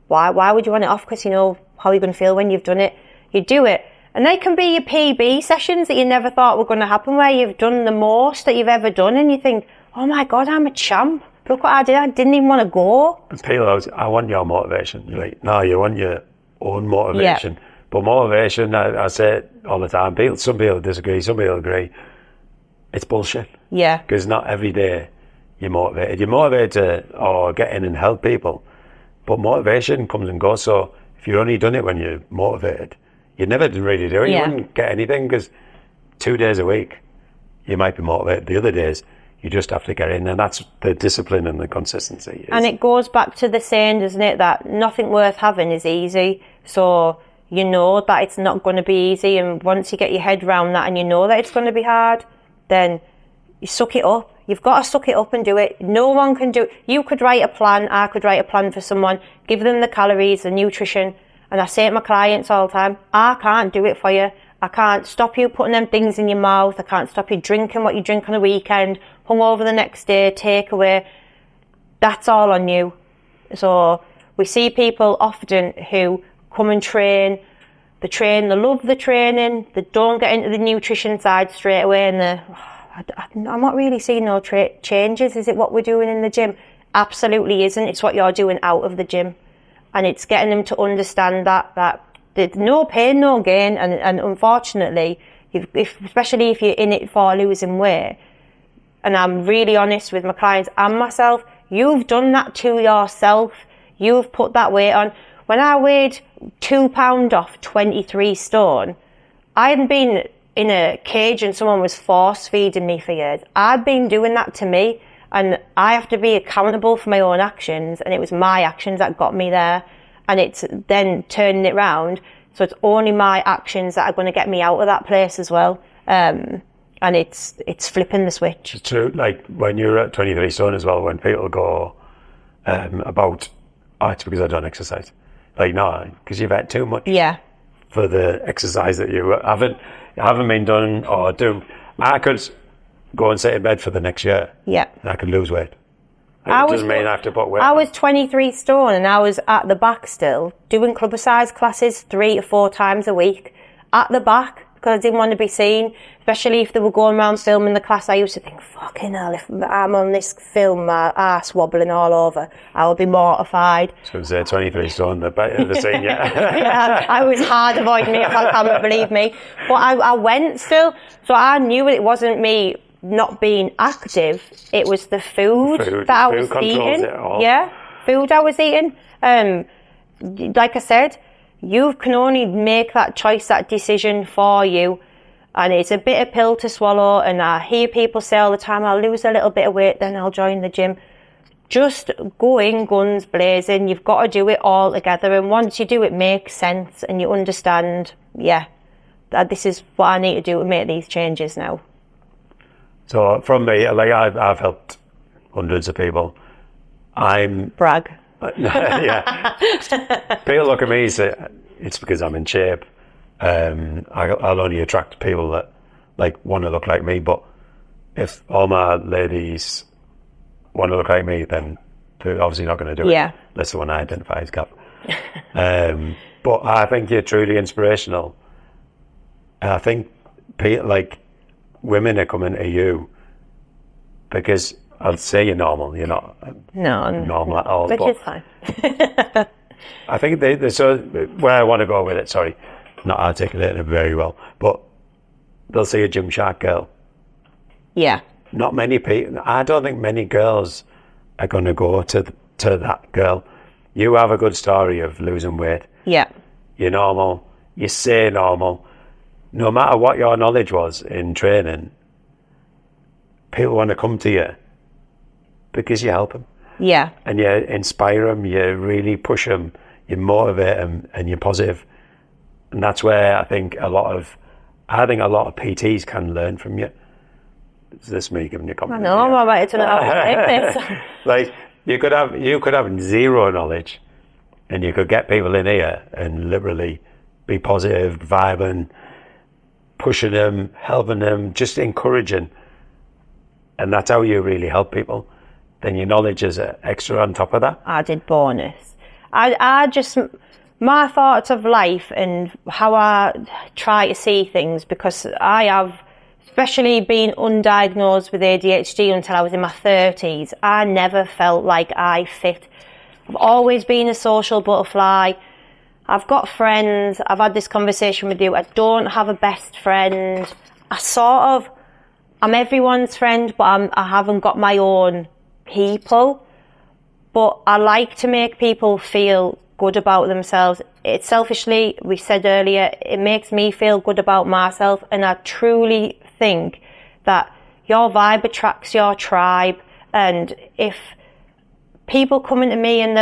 S2: why would you want it off? Because you know how you're going to feel when you've done it. You do it. And they can be your PB sessions that you never thought were going to happen, where you've done the most that you've ever done, and you think, oh my God, I'm a champ. Look what I did. I didn't even want to go.
S1: And people always, I want your motivation. You're like, no, you want your own motivation. Yeah. But motivation, I say it all the time. Some people disagree, some people agree. It's bullshit.
S2: Yeah.
S1: Because not every day you're motivated. You're motivated to get in and help people. But motivation comes and goes. So if you've only done it when you're motivated, you never really do it.
S2: Yeah.
S1: You wouldn't get anything, because 2 days a week you might be motivated. The other days you just have to get in, and that's the discipline and the consistency.
S2: And it goes back to the saying, doesn't it, that nothing worth having is easy. So you know that it's not going to be easy, and once you get your head around that and you know that it's going to be hard, then you suck it up. You've got to suck it up and do it. No one can do it. You could write a plan, I could write a plan for someone, give them the calories, the nutrition, and I say to my clients all the time, I can't do it for you. I can't stop you putting them things in your mouth. I can't stop you drinking what you drink on the weekend, hungover the next day, takeaway. That's all on you. So we see people often who come and train, they love the training, they don't get into the nutrition side straight away, and I'm not really seeing no changes. Is it what we're doing in the gym? Absolutely isn't. It's what you're doing out of the gym. And it's getting them to understand that there's no pain, no gain. And unfortunately, especially if you're in it for losing weight, and I'm really honest with my clients and myself, you've done that to yourself. You've put that weight on. When I weighed 2 pounds off 23 stone, I hadn't been in a cage and someone was force feeding me for years. I'd been doing that to me, and I have to be accountable for my own actions, and it was my actions that got me there, and it's then turning it round. So it's only my actions that are going to get me out of that place as well. And it's flipping the switch.
S1: It's true. Like when you're at 23 stone as well, when people go about, it's because I don't exercise. Like, no, because you've had too much.
S2: Yeah.
S1: For the exercise that you haven't been done or do. I could go and sit in bed for the next year. Yeah. And I could lose weight. It doesn't mean I have to put weight.
S2: I was 23 stone and I was at the back still doing club size classes 3 to 4 times a week at the back because I didn't want to be seen, especially if they were going around filming the class. I used to think, fucking hell, if I'm on this film, my arse wobbling all over, I would be mortified.
S1: So say 23 stone, the scene, yeah.
S2: Yeah, I was hard avoiding me, if I can't believe me. But I went still, so I knew it wasn't me not being active, it was the food that I was eating. Yeah, food I was eating. Like I said, you can only make that choice, that decision for you, and it's a bitter pill to swallow. And I hear people say all the time, I'll lose a little bit of weight, then I'll join the gym. Just go in guns blazing. You've got to do it all together, and once you do, it makes sense and you understand, that this is what I need to do to make these changes now.
S1: So from me, like I've helped hundreds of people.
S2: Brag.
S1: Yeah. People look at me and say it's because I'm in shape. I'll only attract people that like want to look like me. But if all my ladies want to look like me, then they're obviously not going to do it. Unless the one I identify as Gav. But I think you're truly inspirational. And I think like women are coming to you because I'll say you're normal. You're not normal at all.
S2: Which is fine.
S1: I think so where I want to go with it, sorry, not articulating it very well, but they'll see a Gymshark girl. Yeah. Not many people, I don't think many girls are going to go to that girl. You have a good story of losing weight. Yeah. You're normal. You say normal. No matter what your knowledge was in training, people want to come to you because you help them. Yeah. And you inspire them, you really push them, you motivate them, and you're positive. And that's where I think a lot of PTs can learn from you. Is this me giving you a compliment?
S2: I know, I'm about to know how to take this.
S1: Like, you could have zero knowledge, and you could get people in here and literally be positive, vibing, pushing them, helping them, just encouraging. And that's how you really help people. Then your knowledge is extra on top of that.
S2: Added bonus. I just, my thoughts of life and how I try to see things, because I have, especially being undiagnosed with ADHD until I was in my 30s, I never felt like I fit. I've always been a social butterfly. I've got friends. I've had this conversation with you. I don't have a best friend. I'm everyone's friend, but I haven't got my own people. But I like to make people feel good about themselves. It's selfishly, we said earlier, it makes me feel good about myself, and I truly think that your vibe attracts your tribe. And if people coming to me and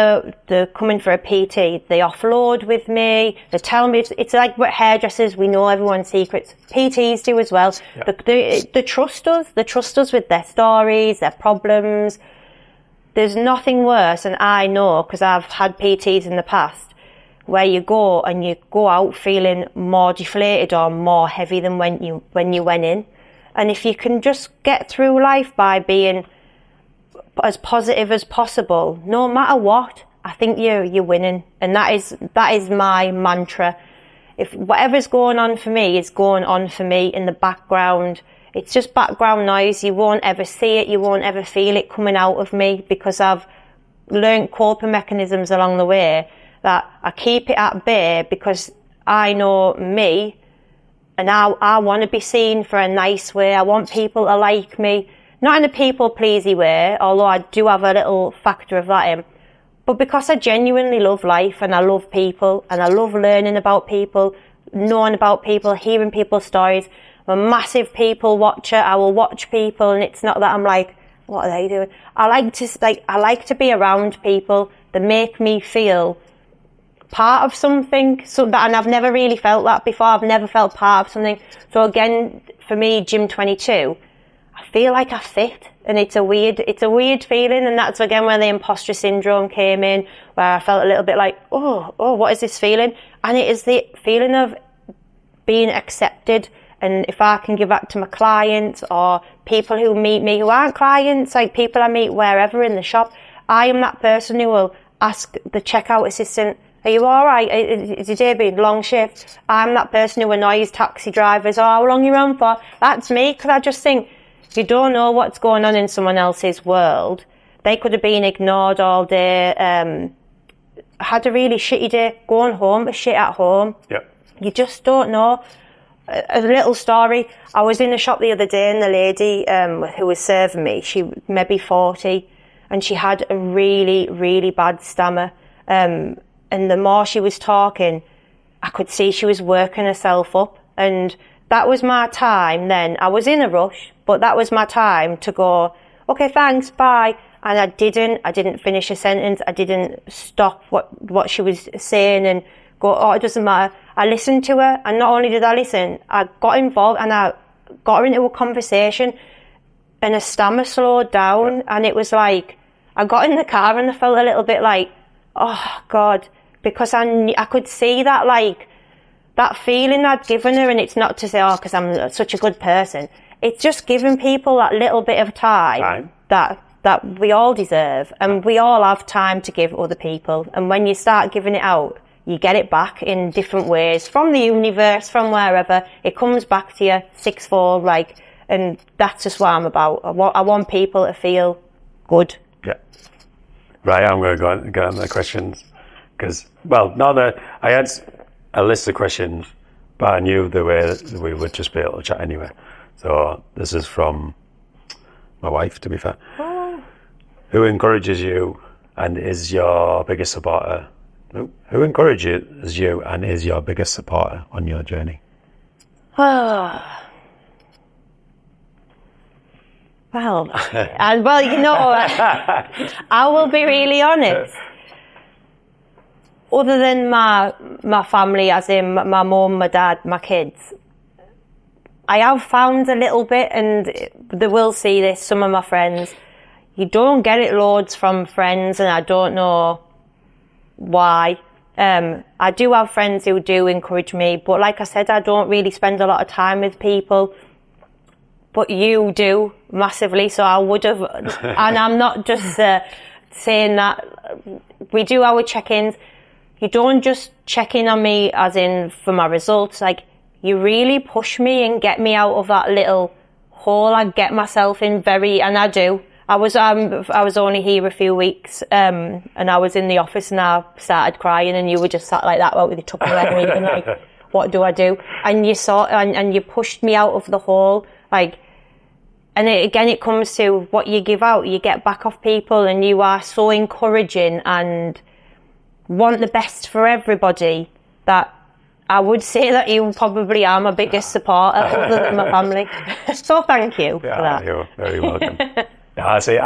S2: they're coming for a PT, they offload with me, they tell me, it's like what hairdressers, we know everyone's secrets, PTs do as well. Yep. They trust us with their stories, their problems. There's nothing worse, and I know because I've had PTs in the past, where you go and you go out feeling more deflated or more heavy than when you went in. And if you can just get through life by being as positive as possible, no matter what, I think you're winning. And that is my mantra. If whatever's going on for me is going on for me in the background, it's just background noise. You won't ever see it. You won't ever feel it coming out of me, because I've learned coping mechanisms along the way that I keep it at bay, because I know me, and I want to be seen for a nice way. I want people to like me, not in a people-pleasy way, although I do have a little factor of that in, but because I genuinely love life, and I love people, and I love learning about people, knowing about people, hearing people's stories. I'm a massive people watcher. I will watch people, and it's not that I'm like, what are they doing? I like to be around people that make me feel part of something, and I've never really felt that before. I've never felt part of something. So again, for me, GYM22, I feel like I fit, and it's a weird feeling. And that's again where the imposter syndrome came in, where I felt a little bit like, oh, what is this feeling? And it is the feeling of being accepted. And if I can give that to my clients or people who meet me who aren't clients, like people I meet wherever in the shop, I am that person who will ask the checkout assistant, are you all right? Is your day been long shift? I'm that person who annoys taxi drivers. Oh, how long are you on for? That's me, because I just think you don't know what's going on in someone else's world. They could have been ignored all day, had a really shitty day, going home to shit at home.
S1: Yep.
S2: You just don't know. A little story. I was in the shop the other day, and the lady who was serving me, she maybe 40, and she had a really, really bad stammer. And the more she was talking, I could see she was working herself up. And that was my time then. I was in a rush, but that was my time to go, okay, thanks, bye. And I didn't finish a sentence. I didn't stop what she was saying and go, oh, it doesn't matter. I listened to her, and not only did I listen, I got involved, and I got her into a conversation, and her stammer slowed down, and it was like, I got in the car and I felt a little bit like, oh God, because I could see that, like, that feeling I'd given her. And it's not to say, oh, because I'm such a good person. It's just giving people that little bit of time. That we all deserve, and we all have time to give other people. And when you start giving it out, you get it back in different ways, from the universe, from wherever. It comes back to you sixfold, like, and that's just what I'm about. I want people to feel good.
S1: Yeah. Right, I'm going to go on the questions, because, well, now that I had a list of questions, but I knew the way that we would just be able to chat anyway. So this is from my wife, to be fair.
S2: Oh.
S1: Who encourages you and is your biggest supporter? Who encourages you and is your biggest supporter on your journey?
S2: Well, you know, I will be really honest. Other than my family, as in my mum, my dad, my kids, I have found a little bit, and they will see this, some of my friends, you don't get it loads from friends, and I don't know why. I do have friends who do encourage me, but like I said, I don't really spend a lot of time with people, but you do massively, so I would have, and I'm not just saying that. We do our check-ins. You don't just check in on me as in for my results, like, you really push me and get me out of that little hole I get myself in and I do. I was only here a few weeks, and I was in the office and I started crying, and you were just sat like that with your Tupperware and like, what do I do? And you saw, and you pushed me out of the hole, like, and it comes to what you give out, you get back off people, and you are so encouraging and want the best for everybody that I would say that you probably are my biggest supporter other than my family. So thank you for that.
S1: You're very welcome. I see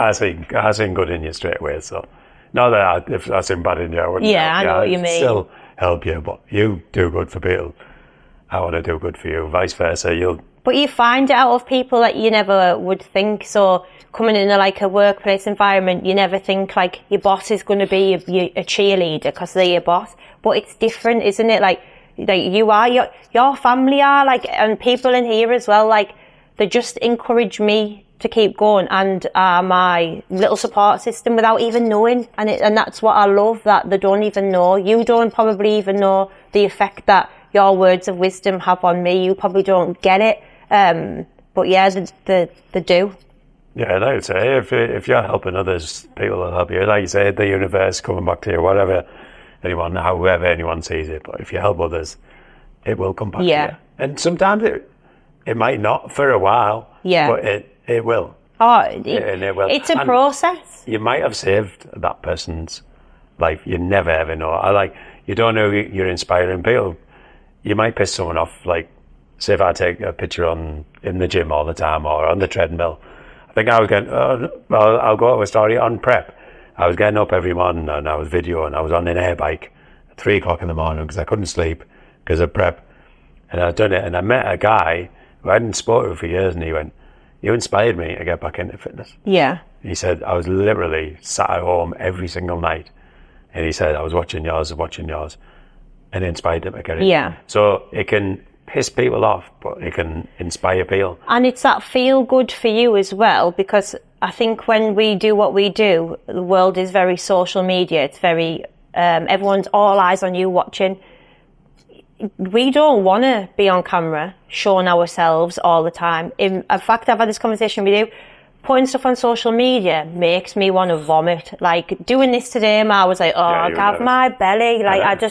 S1: good in you straight away. So not that if I seem bad in you, I wouldn't.
S2: Yeah, I know what you mean.
S1: Still help you, but you do good for people. I want to do good for you. Vice versa,
S2: But you find it out of people that you never would think. So coming in a workplace environment, you never think like your boss is going to be a cheerleader because they're your boss. But it's different, isn't it? Like you are, your family are, like, and people in here as well, like, they just encourage me to keep going and are my little support system without even knowing. And that's what I love, that they don't even know. You don't probably even know the effect that your words of wisdom have on me. You probably don't get it. But yeah, they do.
S1: Yeah, like I say, if you're helping others, people will help you. Like you say, the universe coming back to you, whatever, however anyone sees it. But if you help others, it will come back to you. And sometimes it might not for a while, but it will.
S2: Oh,
S1: it will.
S2: It's a process.
S1: You might have saved that person's life. You never ever know. You don't know you're inspiring people. You might piss someone off. Like, say if I take a picture in the gym all the time or on the treadmill. I think I was getting, I'll go to a story on prep. I was getting up every morning and I was videoing. I was on an air bike at 3 o'clock in the morning because I couldn't sleep because of prep. And I'd done it, and I met a guy who I hadn't spoken to for years, and he went, "You inspired me to get back into fitness."
S2: Yeah.
S1: He said, I was literally sat at home every single night. And he said, I was watching yours, and it inspired him to get it.
S2: Yeah.
S1: So it can piss people off, but it can inspire people.
S2: And it's that feel good for you as well, because I think when we do what we do, the world is very social media. It's very, everyone's all eyes on you watching. We don't want to be on camera showing ourselves all the time. In fact, I've had this conversation with you. Putting stuff on social media makes me want to vomit. Like, doing this today, I was like, Gav, my belly. Like,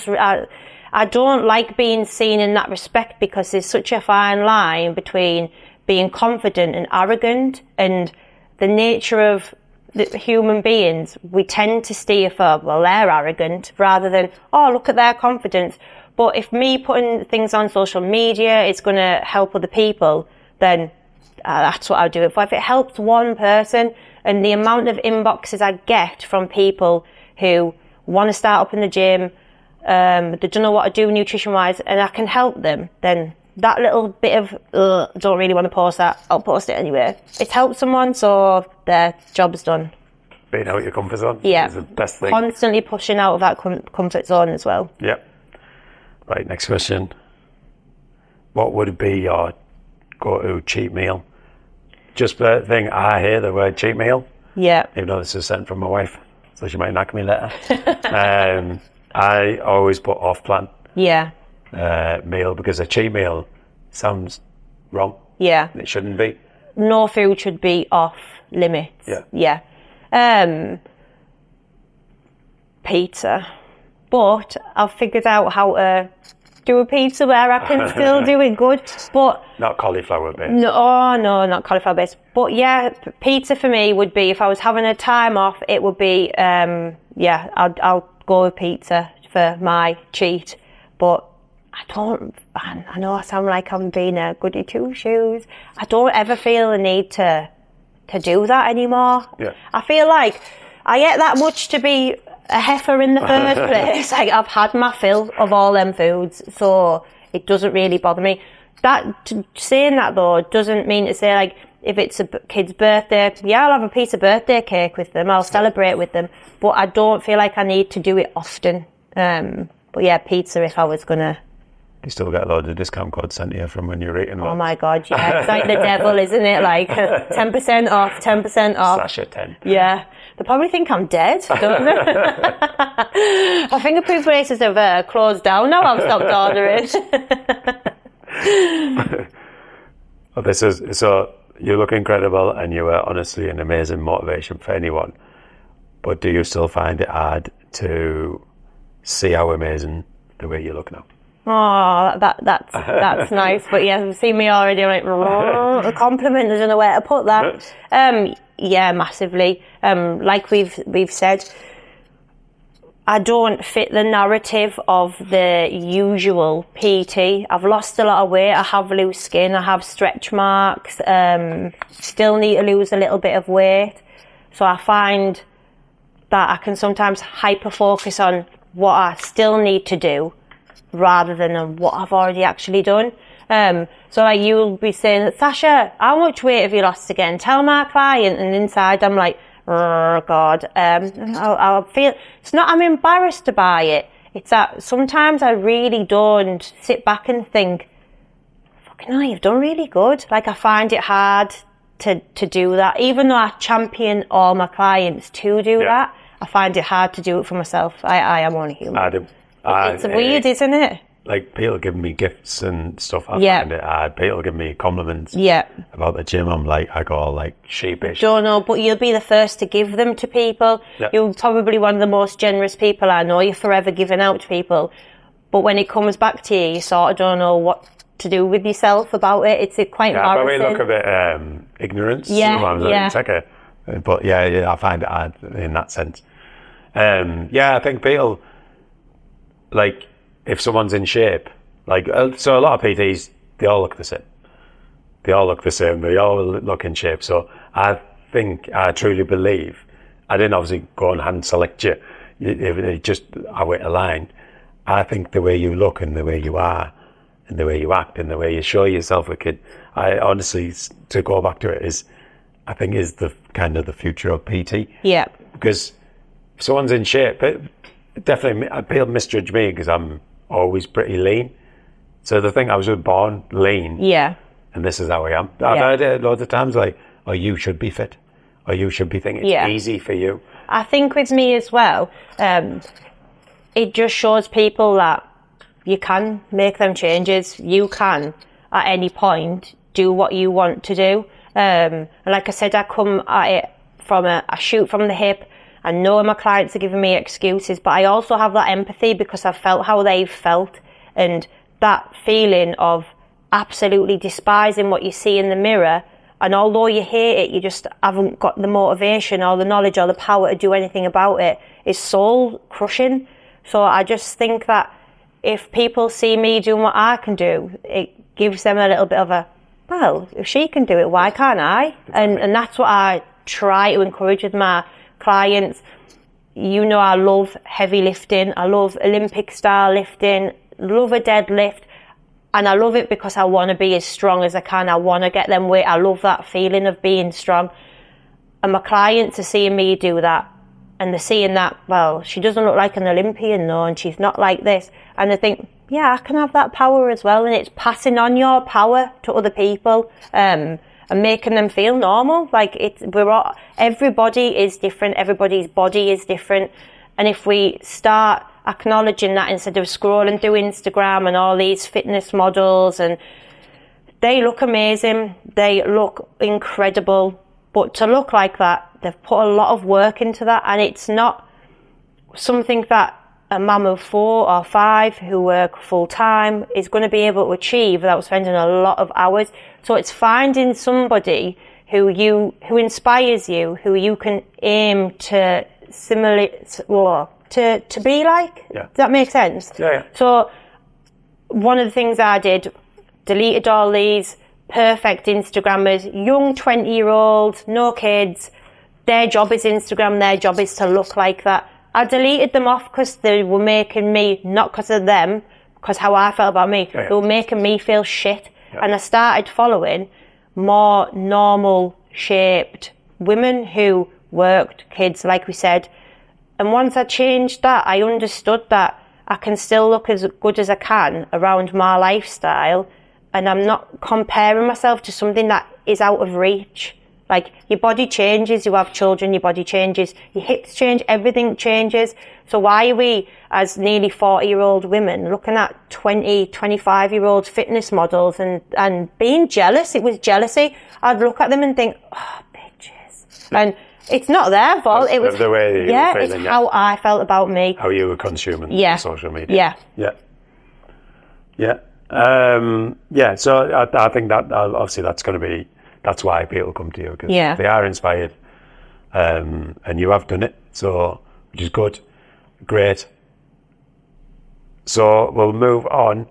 S2: I don't like being seen in that respect, because there's such a fine line between being confident and arrogant, and the nature of the human beings, we tend to steer for, well, they're arrogant, rather than, oh, look at their confidence. But if me putting things on social media is going to help other people, then that's what I'll do it for. If it helps one person, and the amount of inboxes I get from people who want to start up in the gym, they don't know what to do nutrition-wise, and I can help them, then that little bit of, don't really want to post that, I'll post it anyway. It's helped someone, so their job's done.
S1: Being out of your comfort zone
S2: is
S1: the best thing.
S2: Constantly pushing out of that comfort zone as well.
S1: Yeah. Right, next question. What would be your go-to cheat meal? Just the thing, I hear the word cheat meal.
S2: Yeah.
S1: Even though this is sent from my wife, so she might knock me later. I always put off-plan meal, because a cheat meal sounds wrong.
S2: Yeah.
S1: It shouldn't be.
S2: No food should be off limits.
S1: Yeah.
S2: Pizza. But I've figured out how to do a pizza where I can still do it good. But
S1: not cauliflower based.
S2: No, not cauliflower based. But yeah, pizza for me would be, if I was having a time off, it would be, I'll go with pizza for my cheat. But I know I sound like I'm being a goody two-shoes. I don't ever feel the need to do that anymore.
S1: Yeah.
S2: I feel like I ate that much to be a heifer in the first place. Like, I've had my fill of all them foods, so it doesn't really bother me. Saying that though doesn't mean to say, like, if it's a kid's birthday, I'll have a piece of birthday cake with them, I'll celebrate with them, but I don't feel like I need to do it often. But yeah, pizza if I was gonna.
S1: You still get loads of discount codes sent to you from when you're eating.
S2: Oh my God, yeah. It's like the devil, isn't it? Like 10% off, 10% off.
S1: Sasha 10.
S2: Yeah. They probably think I'm dead, don't they? I think the food places have closed down now. I've stopped ordering.
S1: So you look incredible, and you are honestly an amazing motivation for anyone. But do you still find it hard to see how amazing the way you look now?
S2: Oh, that's nice. But yeah, you've seen me already. I'm like, a compliment. I don't know where to put that. Yeah, massively. Like we've said, I don't fit the narrative of the usual PT. I've lost a lot of weight. I have loose skin. I have stretch marks. Still need to lose a little bit of weight. So I find that I can sometimes hyper focus on what I still need to do, rather than on what I've already actually done. So like, you'll be saying, Sasha, how much weight have you lost again? Tell my client. And inside I'm like, oh God. I'll feel, it's not I'm embarrassed to buy it. It's that sometimes I really don't sit back and think, fucking hell, you've done really good. Like, I find it hard to do that. Even though I champion all my clients to do that, I find it hard to do it for myself. I am only human.
S1: I do.
S2: It's weird, isn't it?
S1: Like, people give me gifts and stuff. I find it hard. People give me compliments about the gym. I'm like, I go all like sheepish.
S2: Don't know, but you'll be the first to give them to people. You're probably one of the most generous people I know. You're forever giving out to people. But when it comes back to you, you sort of don't know what to do with yourself about it. It's quite embarrassing.
S1: Probably look a bit ignorance. But I find it hard in that sense. I think people, like, if someone's in shape, like, so a lot of PTs, they all look the same. They all look the same. They all look in shape. So I truly believe, I didn't obviously go and hand select you. Just how it aligned. I think the way you look and the way you are and the way you act and the way you show yourself a kid, I honestly, to go back to it, I think is the kind of the future of PT.
S2: Yeah.
S1: Because if someone's in shape, definitely, people misjudge me because I'm always pretty lean. So the thing, I was born lean.
S2: Yeah.
S1: And this is how I am. I've heard it loads of times, like, oh, you should be fit. Or you should be thinking it's easy for you.
S2: I think with me as well, it just shows people that you can make them changes. You can, at any point, do what you want to do. And like I said, I come at it I shoot from the hip. I know my clients are giving me excuses, but I also have that empathy because I've felt how they've felt, and that feeling of absolutely despising what you see in the mirror. And although you hate it, you just haven't got the motivation or the knowledge or the power to do anything about it. It's soul crushing. So I just think that if people see me doing what I can do, it gives them a little bit of a, well, if she can do it, why can't I? And that's what I try to encourage with my clients. You know, I love heavy lifting. I love Olympic style lifting, love a deadlift. And I love it because I want to be as strong as I can. I want to get them weight. I love that feeling of being strong. And my clients are seeing me do that. And they're seeing that, well, she doesn't look like an Olympian, no, and she's not like this. And they think, yeah, I can have that power as well. And it's passing on your power to other people and making them feel normal. Like, everybody is different. Everybody's body is different. And if we start acknowledging that instead of scrolling through Instagram and all these fitness models, and they look amazing, they look incredible, but to look like that, they've put a lot of work into that, and it's not something that a mum of 4 or 5 who work full time is going to be able to achieve without spending a lot of hours. So it's finding somebody who inspires you, who you can aim to simulate, to be like.
S1: Yeah.
S2: Does that make sense?
S1: Yeah.
S2: So one of the things I did, deleted all these perfect Instagrammers, young 20-year-olds, no kids. Their job is Instagram, their job is to look like that. I deleted them off because they were making me, not because of them, because how I felt about me, they were making me feel shit. Yeah. And I started following more normal shaped women who worked, kids, like we said. And once I changed that, I understood that I can still look as good as I can around my lifestyle, and I'm not comparing myself to something that is out of reach. Like, your body changes, you have children, your body changes, your hips change, everything changes. So why are we, as nearly 40-year-old women, looking at 20, 25-year-old fitness models and being jealous? It was jealousy. I'd look at them and think, oh, bitches. And it's not their fault. It was
S1: the way you were feeling,
S2: it's how I felt about me.
S1: How you were consuming social media. So I think that obviously that's why people come to you, because they are inspired, and you have done it, so, which is good, great. So we'll move on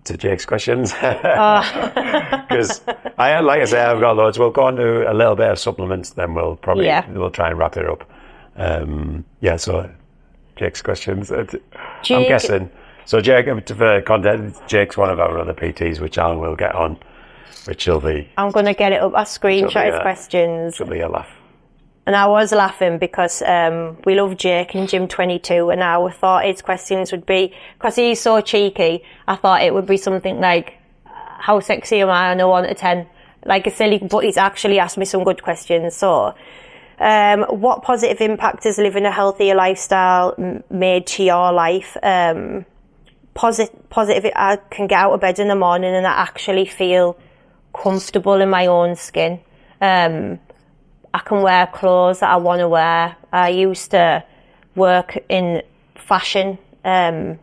S1: to Jake's questions, because like I say, I've got loads. We'll go on to a little bit of supplements, then we'll probably we'll try and wrap it up. So Jake's questions. I'm guessing. So Jake, for content, Jake's one of our other PTs, which I will get on, which will be...
S2: I'm going to get it up. I screenshot his questions.
S1: It'll be a laugh.
S2: And I was laughing because we love Jake in GYM22, and I thought his questions would be, because he's so cheeky, I thought it would be something like, how sexy am I on a 1 to 10? like a silly, but he's actually asked me some good questions. So, what positive impact has living a healthier lifestyle made to your life? Positive, I can get out of bed in the morning and I actually feel comfortable in my own skin. I can wear clothes that I want to wear. I used to work in fashion, and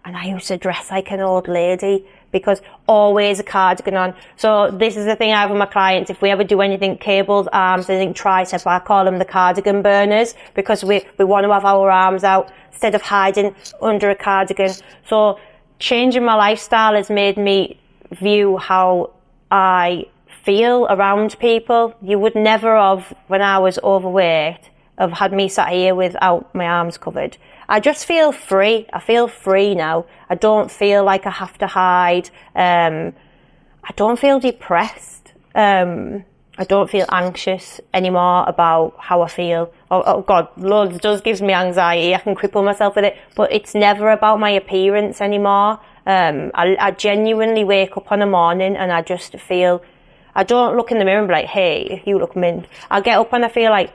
S2: I used to dress like an old lady because always a cardigan on. So this is the thing I have with my clients. If we ever do anything cables, arms, anything tricep, I call them the cardigan burners because we want to have our arms out instead of hiding under a cardigan. So changing my lifestyle has made me view how I feel around people. You would never have, when I was overweight, have had me sat here without my arms covered. I just feel free. I feel free now. I don't feel like I have to hide. I don't feel depressed. I don't feel anxious anymore about how I feel. Oh God, loads does gives me anxiety. I can cripple myself with it, but it's never about my appearance anymore. I genuinely wake up on a morning and I just feel, I don't look in the mirror and be like, hey, you look mint. I get up and I feel like,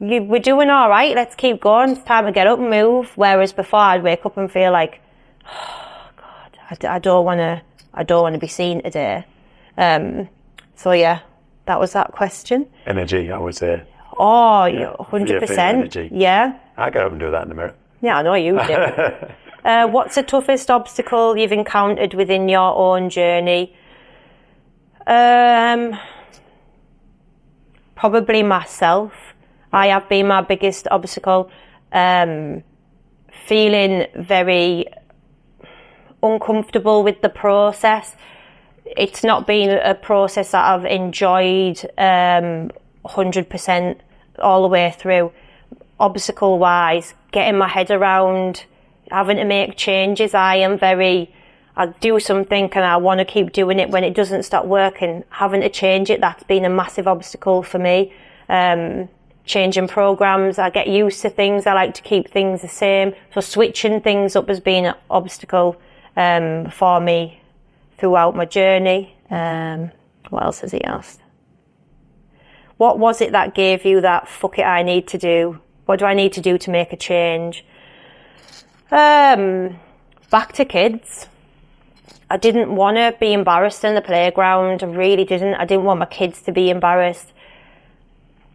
S2: we're doing all right, let's keep going, it's time to get up and move. Whereas before I'd wake up and feel like, oh God, I don't want to be seen today. So yeah, that was that question.
S1: Energy, I would say.
S2: Oh, yeah, 100%.
S1: Energy.
S2: Yeah.
S1: I get up and do that in the mirror.
S2: Yeah, I know you do. What's the toughest obstacle you've encountered within your own journey? Probably myself. I have been my biggest obstacle. Feeling very uncomfortable with the process. It's not been a process that I've enjoyed 100% all the way through. Obstacle-wise, getting my head around, having to make changes. I do something and I want to keep doing it. When it doesn't start working, having to change it, that's been a massive obstacle for me. Changing programs, I get used to things, I like to keep things the same. So switching things up has been an obstacle for me throughout my journey. What else has he asked? What was it that gave you that, fuck it, I need to do? What do I need to do to make a change? Back to kids. I didn't want to be embarrassed in the playground. I really didn't. I didn't want my kids to be embarrassed.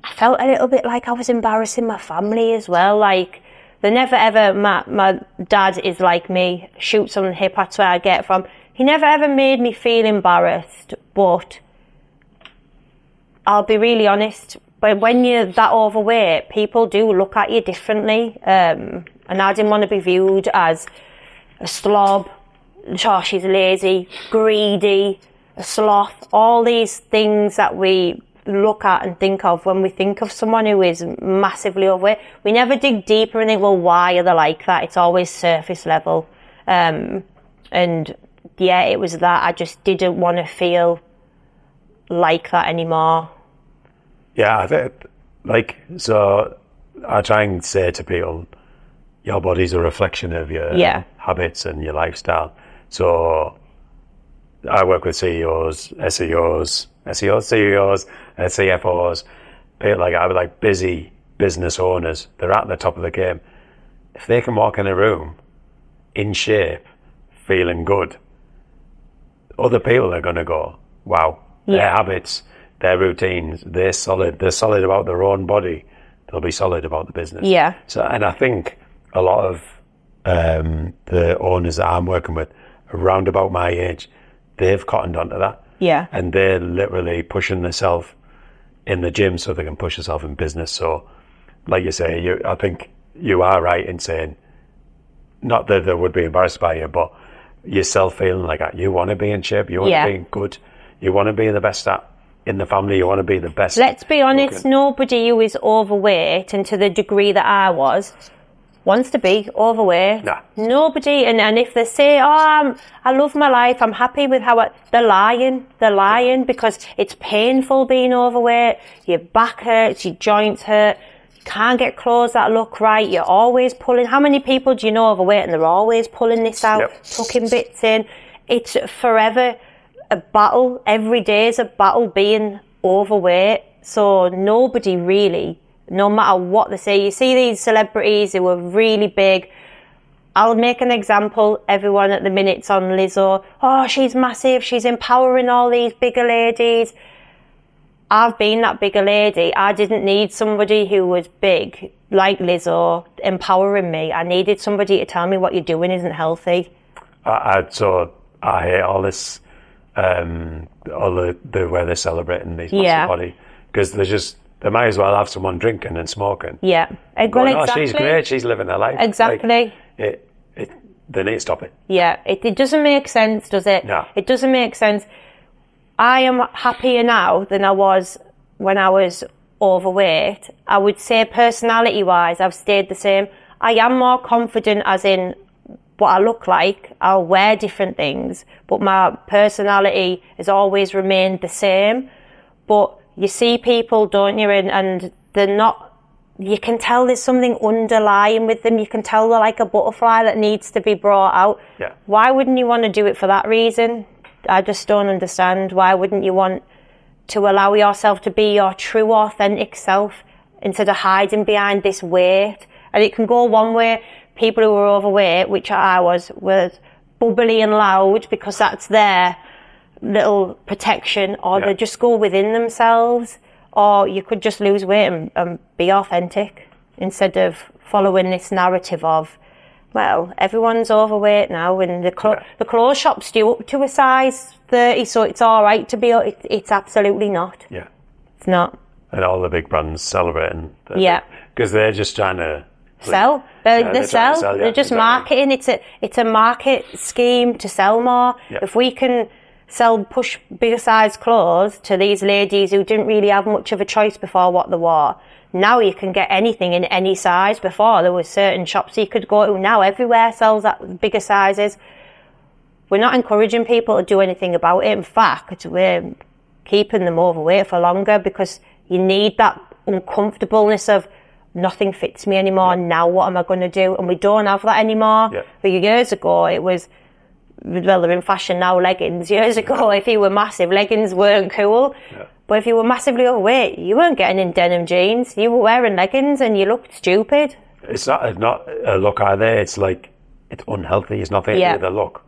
S2: I felt a little bit like I was embarrassing my family as well. Like, they never ever, my dad is like me, shoots on the hip, that's where I get it from. He never ever made me feel embarrassed, but I'll be really honest, but when you're that overweight, people do look at you differently. And I didn't want to be viewed as a slob, oh, she's lazy, greedy, a sloth, all these things that we look at and think of when we think of someone who is massively overweight. We never dig deeper and think, well, why are they like that? It's always surface level. And yeah, it was that. I just didn't want to feel like that anymore.
S1: Yeah, I think, so I try and say to people, your body's a reflection of your habits and your lifestyle. So I work with CEOs, CFOs, people like busy business owners. They're at the top of the game. If they can walk in a room in shape, feeling good, other people are going to go, wow, their habits, their routines, they're solid about their own body, they'll be solid about the business.
S2: Yeah.
S1: So, and I think a lot of the owners that I'm working with around about my age, they've cottoned onto that.
S2: Yeah.
S1: And they're literally pushing themselves in the gym so they can push themselves in business. So, like you say, I think you are right in saying, not that they would be embarrassed by you, but yourself feeling like that. You want to be in shape, you want to be good, you want to be the best in the family, you want to be the best.
S2: Let's be honest, nobody who is overweight, and to the degree that I was, wants to be overweight.
S1: Nah.
S2: Nobody, and if they say, I love my life, I'm happy with how they're lying because it's painful being overweight, your back hurts, your joints hurt, you can't get clothes that look right, you're always pulling. How many people do you know overweight and they're always pulling this out, tucking bits in? It's forever a battle. Every day is a battle being overweight. So nobody really, no matter what they say, you see these celebrities who are really big. I'll make an example. Everyone at the minute's on Lizzo. Oh, she's massive. She's empowering all these bigger ladies. I've been that bigger lady. I didn't need somebody who was big, like Lizzo, empowering me. I needed somebody to tell me what you're doing isn't healthy.
S1: I hate all this, all the way they're celebrating these massive body, because they might as well have someone drinking and smoking.
S2: Yeah.
S1: Going, exactly. Oh, she's great. She's living her life.
S2: Exactly.
S1: Like, they need to stop it.
S2: Yeah. It doesn't make sense, does it?
S1: No.
S2: It doesn't make sense. I am happier now than I was when I was overweight. I would say personality-wise, I've stayed the same. I am more confident as in what I look like. I'll wear different things, but my personality has always remained the same. But you see people, don't you, and they're not, you can tell there's something underlying with them. You can tell they're like a butterfly that needs to be brought out.
S1: Yeah.
S2: Why wouldn't you want to do it for that reason? I just don't understand. Why wouldn't you want to allow yourself to be your true, authentic self instead of hiding behind this weight? And it can go one way. People who are overweight, which I was bubbly and loud because that's their little protection, or they just go within themselves. Or you could just lose weight and be authentic instead of following this narrative of, well, everyone's overweight now, and the clothes shops do up to a size 30, so it's all right to be. It's absolutely not.
S1: Yeah,
S2: it's not.
S1: And all the big brands celebrating. Because they're just trying to
S2: sell. They sell. They're just marketing. It's a market scheme to sell more.
S1: Yeah.
S2: If we can push bigger size clothes to these ladies who didn't really have much of a choice before what they wore. Now you can get anything in any size. Before there were certain shops you could go to. Now everywhere sells that bigger sizes. We're not encouraging people to do anything about it. In fact, we're keeping them overweight for longer because you need that uncomfortableness of nothing fits me anymore. Now what am I going to do? And we don't have that anymore.
S1: Yeah.
S2: But years ago it was, well, they're in fashion now, leggings. Years ago, if you were massive, leggings weren't cool.
S1: Yeah.
S2: But if you were massively overweight, you weren't getting in denim jeans. You were wearing leggings and you looked stupid.
S1: It's not a look either. It's like, it's unhealthy. It's nothing to do with the look.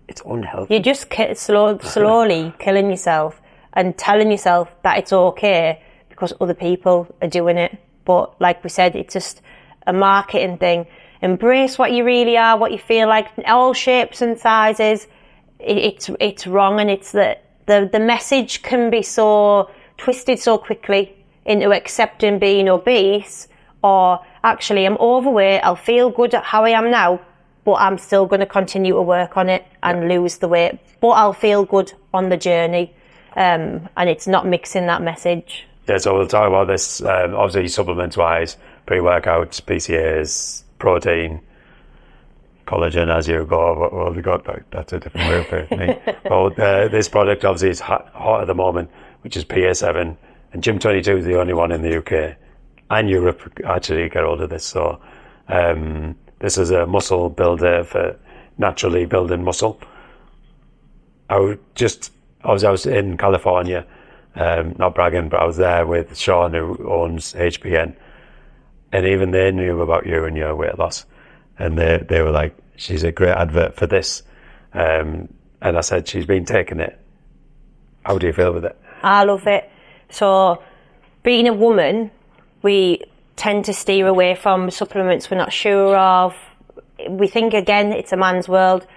S1: It's unhealthy.
S2: You're just slowly killing yourself and telling yourself that it's okay because other people are doing it. But like we said, it's just a marketing thing. Embrace what you really are, what you feel like, all shapes and sizes. It's wrong, and it's that the message can be so twisted so quickly into accepting being obese, or actually I'm overweight, I'll feel good at how I am now, but I'm still going to continue to work on it and lose the weight, but I'll feel good on the journey, and it's not mixing that message.
S1: Yeah, so we'll talk about this, obviously supplements-wise, pre-workouts, PCAs, protein, collagen as you go. Well, we got that's a different word for me. Well, this product obviously is hot at the moment, which is PA7, and GYM22 is the only one in the UK and Europe actually get hold of this. So this is a muscle builder for naturally building muscle. I was in California, not bragging, but I was there with Sean, who owns HPN. And even they knew about you and your weight loss. And they were like, she's a great advert for this. And I said, she's been taking it. How do you feel with it?
S2: I love it. So being a woman, we tend to steer away from supplements we're not sure of. We think, again, it's a man's world.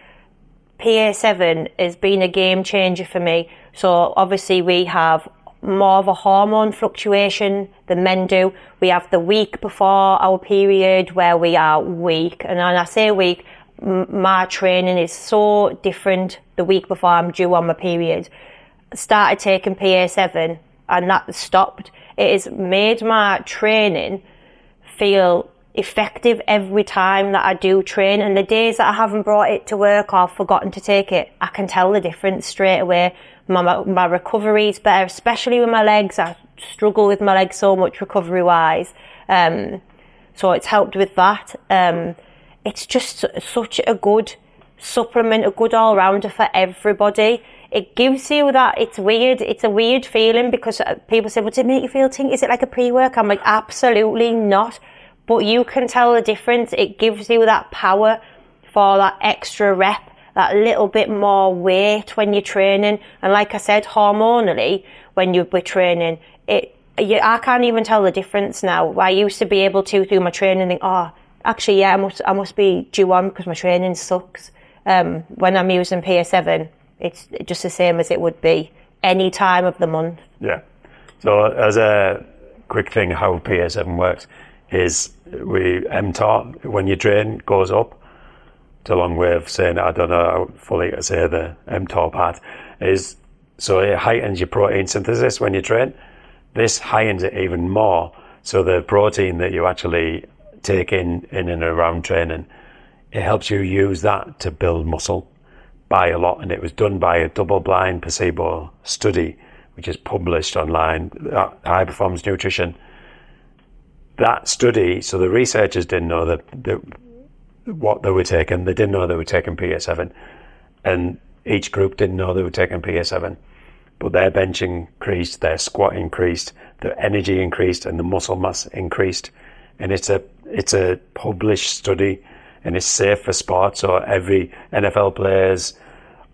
S2: PA7 has been a game changer for me. So obviously we have more of a hormone fluctuation than men do. We have the week before our period where we are weak, and when I say weak, my training is so different the week before I'm due on my period. I started taking PA7 and that stopped. It has made my training feel effective every time that I do train, and the days that I haven't brought it to work or forgotten to take it, I can tell the difference straight away. My recovery is better, especially with my legs. I struggle with my legs so much recovery wise, so it's helped with that. It's just such a good supplement, a good all-rounder for everybody. it gives you that, it's a weird feeling, because people say, well, does it make you feel tinky? Is it like a pre-work? I'm like, absolutely not. But you can tell the difference. It gives you that power for that extra rep, that little bit more weight when you're training. And like I said, hormonally, when you're training, I can't even tell the difference now. I used to be able to, through my training, think, oh, actually, yeah, I must be due on because my training sucks. When I'm using PS7, it's just the same as it would be any time of the month.
S1: Yeah. So as a quick thing, how PS7 works is mTOR, when you train, goes up. It's a long way of saying it. I don't know how fully to say the mTOR part is. So it heightens your protein synthesis when you train. This heightens it even more. So the protein that you actually take in and around training, it helps you use that to build muscle by a lot. And it was done by a double-blind placebo study, which is published online, High Performance Nutrition. That study, so the researchers didn't know what they were taking. They didn't know they were taking PS7. And each group didn't know they were taking PS7. But their bench increased, their squat increased, their energy increased, and the muscle mass increased. And it's a published study, and it's safe for sport. So every NFL players,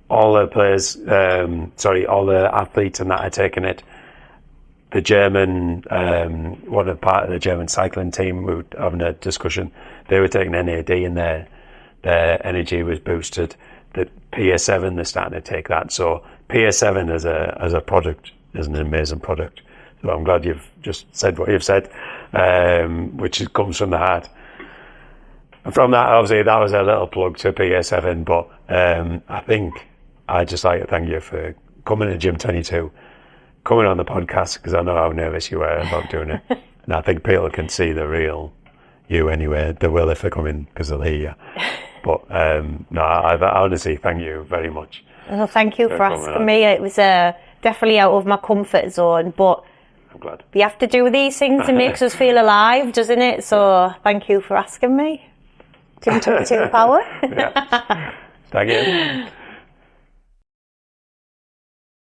S1: all the athletes and that are taking it. The German, one of part of the German cycling team, we were having a discussion. They were taking NAD, and their energy was boosted. The PS7, they're starting to take that. So PS7 as a product is an amazing product. So I'm glad you've just said what you've said, which comes from the heart. And from that, obviously, that was a little plug to PS7. But I think I'd just like to thank you for coming to GYM22, coming on the podcast, because I know how nervous you were about doing it. And I think people can see the real you anyway. They will if they come in, because they'll hear you. But no, I honestly thank you very much.
S2: Well, thank you for asking me. It was definitely out of my comfort zone, but
S1: I'm glad.
S2: We have to do these things. It makes us feel alive, doesn't it? So thank you for asking me. GYM22 power.
S1: Yeah. Thank you.